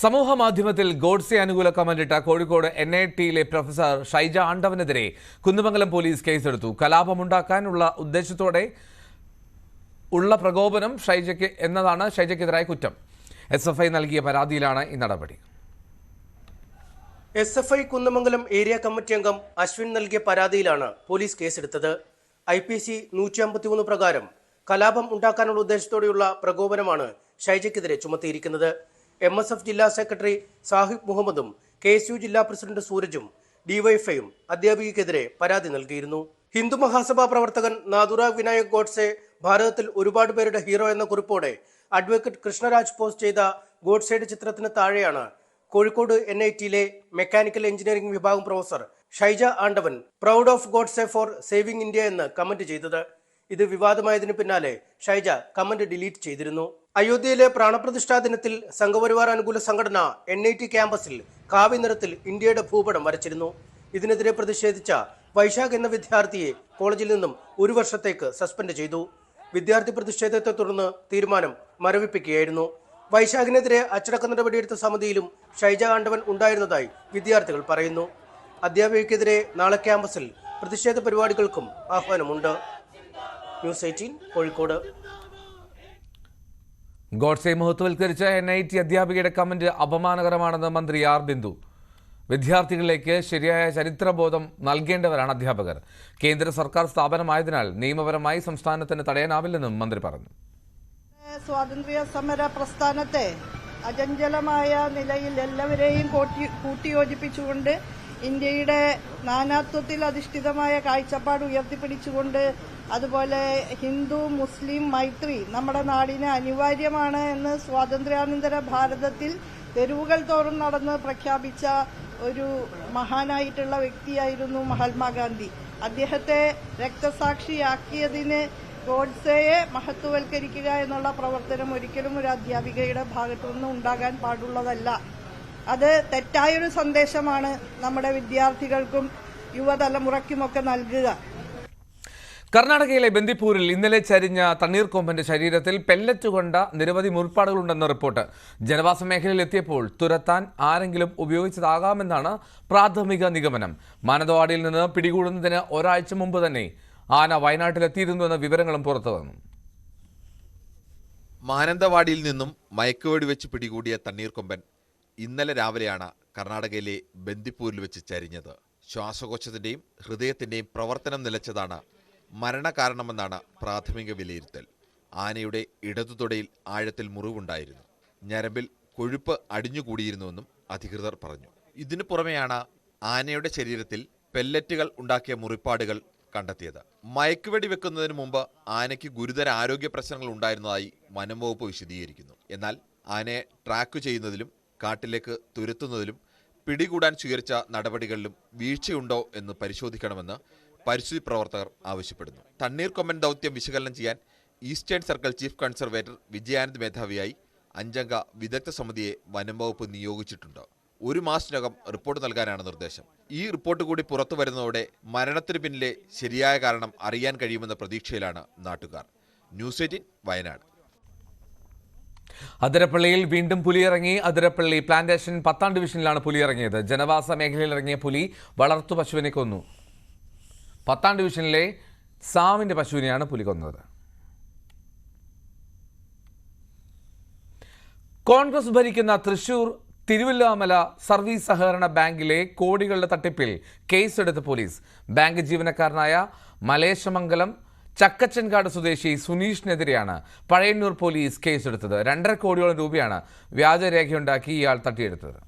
സമൂഹ മാധ്യമത്തിൽ ഗോഡ്സെ അനുകൂല കമന്റിട്ട കോഴിക്കോട് NITയിലെ പ്രൊഫസർ ഷൈജ ആണ്ടവനെതിരെ കുന്നമംഗലം പോലീസ് കേസെടുത്തു. കലാപമുണ്ടാക്കാനുള്ള ഉദ്ദേശത്തോടെ ഉള്ള പ്രകോപനം എന്നതാണ് ഷൈജയ്ക്കെതിരായ കുറ്റം. SFI നൽകിയ പരാതിയിലാണ് ഈ നടപടി. SFI കുന്നമംഗലം ഏരിയ കമ്മിറ്റി അംഗം അശ്വിൻ നൽകിയ പരാതിയിലാണ് പോലീസ് കേസെടുത്തത്. IPC 153 പ്രകാരം കലാപം ഉണ്ടാക്കാനുള്ള ഉദ്ദേശത്തോടെയുള്ള പ്രകോപനമാണ് ഷൈജയ്ക്കെതിരെ ചുമത്തിയിരിക്കുന്നത്. MSF ജില്ലാ സെക്രട്ടറി സാഹിബ് മുഹമ്മദും KSU ജില്ലാ പ്രസിഡന്റ് സൂരജും DYFIയും അധ്യാപികയ്ക്കെതിരെ പരാതി നൽകിയിരുന്നു. ഹിന്ദു മഹാസഭാ പ്രവർത്തകൻ നാദുറാവ് വിനായക് ഗോഡ്സെ ഭാരതത്തിൽ ഒരുപാട് പേരുടെ ഹീറോ എന്ന കുറിപ്പോടെ അഡ്വക്കേറ്റ് കൃഷ്ണരാജ് പോസ്റ്റ് ചെയ്ത ഗോഡ്സെയുടെ ചിത്രത്തിന് താഴെയാണ് കോഴിക്കോട് NITയിലെ മെക്കാനിക്കൽ എഞ്ചിനീയറിംഗ് വിഭാഗം professor Shaija Andavan proud of Godse for saving India എന്ന് കമന്റ് ചെയ്തത്. ഇത് വിവാദമായതിനു പിന്നാലെ ഷൈജ കമന്റ് ഡിലീറ്റ് ചെയ്തിരുന്നു. അയോധ്യയിലെ പ്രാണപ്രതിഷ്ഠാ ദിനത്തിൽ സംഘപരിവാർ അനുകൂല സംഘടന NIT ക്യാമ്പസിൽ കാവി നിറത്തിൽ ഇന്ത്യയുടെ ഭൂപടം വരച്ചിരുന്നു. ഇതിനെതിരെ പ്രതിഷേധിച്ച വൈശാഖ് എന്ന വിദ്യാർത്ഥിയെ കോളേജിൽ നിന്നും 1 വർഷത്തേക്ക് സസ്പെൻഡ് ചെയ്തു. വിദ്യാർത്ഥി പ്രതിഷേധത്തെ തുടർന്ന് തീരുമാനം മരവിപ്പിക്കുകയായിരുന്നു. വൈശാഖിനെതിരെ അച്ചടക്ക നടപടിയെടുത്ത സമിതിയിലും ഷൈജ ആണ്ടവൻ ഉണ്ടായിരുന്നതായി വിദ്യാർത്ഥികൾ പറയുന്നു. അധ്യാപികയ്ക്കെതിരെ നാളെ ക്യാമ്പസിൽ പ്രതിഷേധ പരിപാടികൾക്കും ആഹ്വാനമുണ്ട്. ന്യൂസ് 18 കോഴിക്കോട്. ഗോഡ്സെ മഹത്വവൽക്കരിച്ച NIT അധ്യാപികയുടെ കമന്റ് അപമാനകരമാണെന്ന് മന്ത്രി R. ബിന്ദു. വിദ്യാർത്ഥികളിലേക്ക് ശരിയായ ചരിത്രബോധം നൽകേണ്ടവരാണ് അധ്യാപകർ. കേന്ദ്ര സർക്കാർ സ്ഥാപനമായതിനാൽ നിയമപരമായി സംസ്ഥാനത്തിന് തടയാനാവില്ലെന്നും മന്ത്രി പറഞ്ഞു. സ്വാതന്ത്ര്യ സമര പ്രസ്ഥാനത്തെ അചഞ്ചലമായ നിലയിൽ എല്ലാവരെയും കൂട്ടിയോജിപ്പിച്ചുകൊണ്ട് ഇന്ത്യയുടെ നാനാത്വത്തിൽ അധിഷ്ഠിതമായ കാഴ്ചപ്പാട് ഉയർത്തിപ്പിടിച്ചുകൊണ്ട് അതുപോലെ ഹിന്ദു മുസ്ലിം മൈത്രി നമ്മുടെ നാടിന് അനിവാര്യമാണ് എന്ന് സ്വാതന്ത്ര്യാനന്തര ഭാരതത്തിൽ തെരുവുകൾ തോറും നടന്ന് പ്രഖ്യാപിച്ച ഒരു മഹാനായിട്ടുള്ള വ്യക്തിയായിരുന്നു മഹാത്മാഗാന്ധി. അദ്ദേഹത്തെ രക്തസാക്ഷിയാക്കിയതിന് ഗോഡ്സെയെ മഹത്വവൽക്കരിക്കുക എന്നുള്ള പ്രവർത്തനം ഒരിക്കലും ഒരു അധ്യാപികയുടെ ഭാഗത്തുനിന്ന് ഉണ്ടാകാൻ പാടുള്ളതല്ല. അത് തെറ്റായൊരു സന്ദേശമാണ് നമ്മുടെ വിദ്യാർത്ഥികൾക്കും യുവതലമുറയ്ക്കുമൊക്കെ നൽകുക. കർണാടകയിലെ ബന്ദിപ്പൂരിൽ ഇന്നലെ ചരിഞ്ഞ തണ്ണീർക്കൊമ്പന്റെ ശരീരത്തിൽ പെല്ലറ്റ് കൊണ്ട നിരവധി മുറിപ്പാടുകളുണ്ടെന്ന റിപ്പോർട്ട്. ജനവാസ മേഖലയിൽ എത്തിയപ്പോൾ തുരത്താൻ ആരെങ്കിലും ഉപയോഗിച്ചതാകാമെന്നാണ് പ്രാഥമിക നിഗമനം. മാനന്തവാടിയിൽ നിന്ന് പിടികൂടുന്നതിന് ഒരാഴ്ച മുമ്പ് തന്നെ ആന വയനാട്ടിലെത്തിയിരുന്നുവെന്ന വിവരങ്ങളും പുറത്തു വന്നു. മാനന്തവാടിയിൽ നിന്നും മയക്കുവെടി വെച്ച് പിടികൂടിയ തണ്ണീർക്കൊമ്പൻ ഇന്നലെ രാവിലെയാണ് കർണാടകയിലെ ബന്ദിപ്പൂരിൽ വെച്ച് ചരിഞ്ഞത്. ശ്വാസകോശത്തിന്റെയും ഹൃദയത്തിന്റെയും പ്രവർത്തനം നിലച്ചതാണ് മരണകാരണമെന്നാണ് പ്രാഥമിക വിലയിരുത്തൽ. ആനയുടെ ഇടതുതൊടയിൽ ആഴത്തിൽ മുറിവുണ്ടായിരുന്നു. ഞരമ്പിൽ കൊഴുപ്പ് അടിഞ്ഞുകൂടിയിരുന്നുവെന്നും അധികൃതർ പറഞ്ഞു. ഇതിനു പുറമെയാണ് ആനയുടെ ശരീരത്തിൽ പെല്ലറ്റുകൾ ഉണ്ടാക്കിയ മുറിപ്പാടുകൾ കണ്ടെത്തിയത്. മയക്കുവെടി വെക്കുന്നതിന് മുമ്പ് ആനയ്ക്ക് ഗുരുതര ആരോഗ്യ പ്രശ്നങ്ങൾ ഉണ്ടായിരുന്നതായി വനംവകുപ്പ് വിശദീകരിക്കുന്നു. എന്നാൽ ആനയെ ട്രാക്ക് ചെയ്യുന്നതിലും കാട്ടിലേക്ക് തുരത്തുന്നതിലും പിടികൂടാൻ സ്വീകരിച്ച നടപടികളിലും വീഴ്ചയുണ്ടോ എന്ന് പരിശോധിക്കണമെന്ന് പരിസ്ഥിതി പ്രവർത്തകർ ആവശ്യപ്പെടുന്നു. തണ്ണീർക്കൊമ്പൻ ദൗത്യം വിശകലനം ചെയ്യാൻ eastern circle chief conservator Vijayanand മേധാവിയായി 5 അംഗ വിദഗ്ധ സമിതിയെ വനംവകുപ്പ് നിയോഗിച്ചിട്ടുണ്ട്. 1 മാസത്തിനകം റിപ്പോർട്ട് നൽകാനാണ് നിർദ്ദേശം. ഈ റിപ്പോർട്ട് കൂടി പുറത്തു വരുന്നതോടെ മരണത്തിന് പിന്നിലെ ശരിയായ കാരണം അറിയാൻ കഴിയുമെന്ന പ്രതീക്ഷയിലാണ് നാട്ടുകാർ. ന്യൂസ് 18 വയനാട്. അതിരപ്പള്ളിയിൽ വീണ്ടും പുലിയിറങ്ങി. അതിരപ്പള്ളി പ്ലാന്റേഷൻ 10ാം ഡിവിഷനിലാണ് പുലിയിറങ്ങിയത്. ജനവാസ മേഖലയിൽ ഇറങ്ങിയ പുലി വളർത്തു പശുവിനെ കൊന്നു. 10ാം ഡിവിഷനിലെ സാമിന്റെ പശുവിനെയാണ് പുലി കൊന്നത്. കോൺഗ്രസ് ഭരിക്കുന്ന തൃശൂർ തിരുവല്ലാമല സർവീസ് സഹകരണ ബാങ്കിലെ കോടികളുടെ തട്ടിപ്പിൽ കേസെടുത്ത പോലീസ്. ബാങ്ക് ജീവനക്കാരനായ മലേശമംഗലം ചക്കച്ചൻകാട് സ്വദേശി സുനീഷിനെതിരെയാണ് പഴയന്നൂർ പോലീസ് കേസെടുത്തത്. 2.5 കോടിയോളം രൂപയാണ് വ്യാജരേഖയുണ്ടാക്കി ഇയാൾ തട്ടിയെടുത്തത്.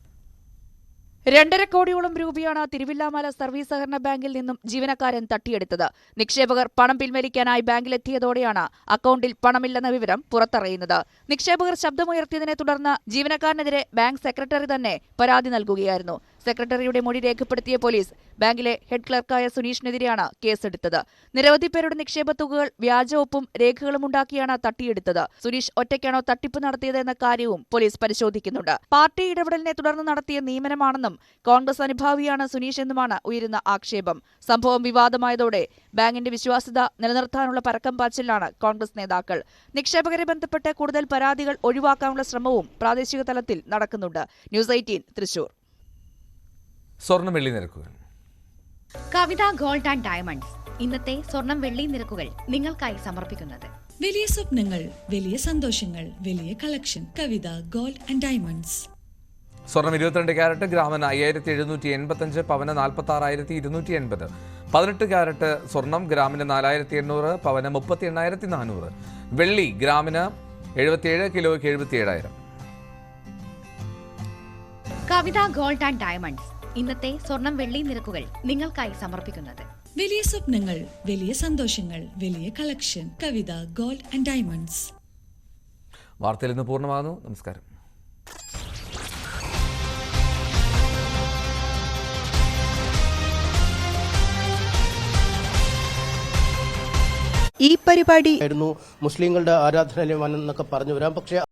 2.5 കോടിയോളം രൂപയാണ് തിരുവില്ലാമല സർവീസ് സഹകരണ ബാങ്കിൽ നിന്നും ജീവനക്കാരൻ തട്ടിയെടുത്തത്. നിക്ഷേപകർ പണം പിൻവലിക്കാനായി ബാങ്കിലെത്തിയതോടെയാണ് അക്കൌണ്ടിൽ പണമില്ലെന്ന വിവരം പുറത്തറിയുന്നത്. നിക്ഷേപകർ ശബ്ദമുയർത്തിയതിനെ തുടർന്ന് ജീവനക്കാരനെതിരെ ബാങ്ക് സെക്രട്ടറി തന്നെ പരാതി നൽകുകയായിരുന്നു. സെക്രട്ടറിയുടെ മൊഴി രേഖപ്പെടുത്തിയ പോലീസ് ബാങ്കിലെ ഹെഡ് ക്ലർക്കായ സുനീഷിനെതിരെയാണ് കേസെടുത്തത്. നിരവധി പേരുടെ നിക്ഷേപ തുകകൾ വ്യാജ ഒപ്പും രേഖകളും ഉണ്ടാക്കിയാണ് തട്ടിയെടുത്തത്. സുനീഷ് ഒറ്റയ്ക്കാണോ തട്ടിപ്പ് നടത്തിയത് എന്ന കാര്യവും പോലീസ് പരിശോധിക്കുന്നുണ്ട്. പാർട്ടി ഇടപെടലിനെ തുടർന്ന് നടത്തിയ നിയമനമാണെന്നും കോൺഗ്രസ് അനുഭാവിയാണ് സുനീഷ് എന്നുമാണ് ഉയരുന്ന ആക്ഷേപം. സംഭവം വിവാദമായതോടെ ബാങ്കിന്റെ വിശ്വാസ്യത നിലനിർത്താനുള്ള പരക്കം പാച്ചിലാണ് കോൺഗ്രസ് നേതാക്കൾ. നിക്ഷേപകരെ ബന്ധപ്പെട്ട് കൂടുതൽ പരാതികൾ ഒഴിവാക്കാനുള്ള ശ്രമവും പ്രാദേശിക തലത്തിൽ നടക്കുന്നുണ്ട്. ന്യൂസ് 18 തൃശൂർ. സ്വർണ്ണം വെള്ളി നിരക്കുകൾ. കവിത ഗോൾഡ് ആൻഡ് ഡയമണ്ട്സ് ഇന്നത്തെ സ്വർണം വെള്ളി നിരക്കുകൾ നിങ്ങൾക്കായി സമർപ്പിക്കുന്നത്. വലിയ സ്വപ്നങ്ങൾ, വലിയ സന്തോഷങ്ങൾ, വലിയ collection. Kavitha gold and diamonds. സ്വർണം 22 ക്യാരറ്റ് ഗ്രാമിന് 5785, പവന് 46,280. 18 ക്യാരറ്റ് സ്വർണം ഗ്രാമിന് 4800, പവന് 38,400. വെള്ളി ഗ്രാമിന് 77, കിലോയ്ക്ക് 77,000. കവിത ഗോൾഡ് ആൻഡ് ഡയമണ്ട്സ് ഇന്നത്തെ സ്വർണം വെള്ളി നിരക്കുകൾ നിങ്ങൾക്കായി സമർപ്പിക്കുന്നത്. വലിയ സ്വപ്നങ്ങൾ, വലിയ സന്തോഷങ്ങൾ, വലിയ collection. Kavitha gold and diamonds. വാർത്തയിൽ ഇന്ന് പൂർണ്ണമാകുന്നു. നമസ്കാരം. ഈ പരിപാടി മുസ്ലിങ്ങളുടെ ആരാധനാലയം എന്നൊക്കെ പറഞ്ഞു വരാം. പക്ഷേ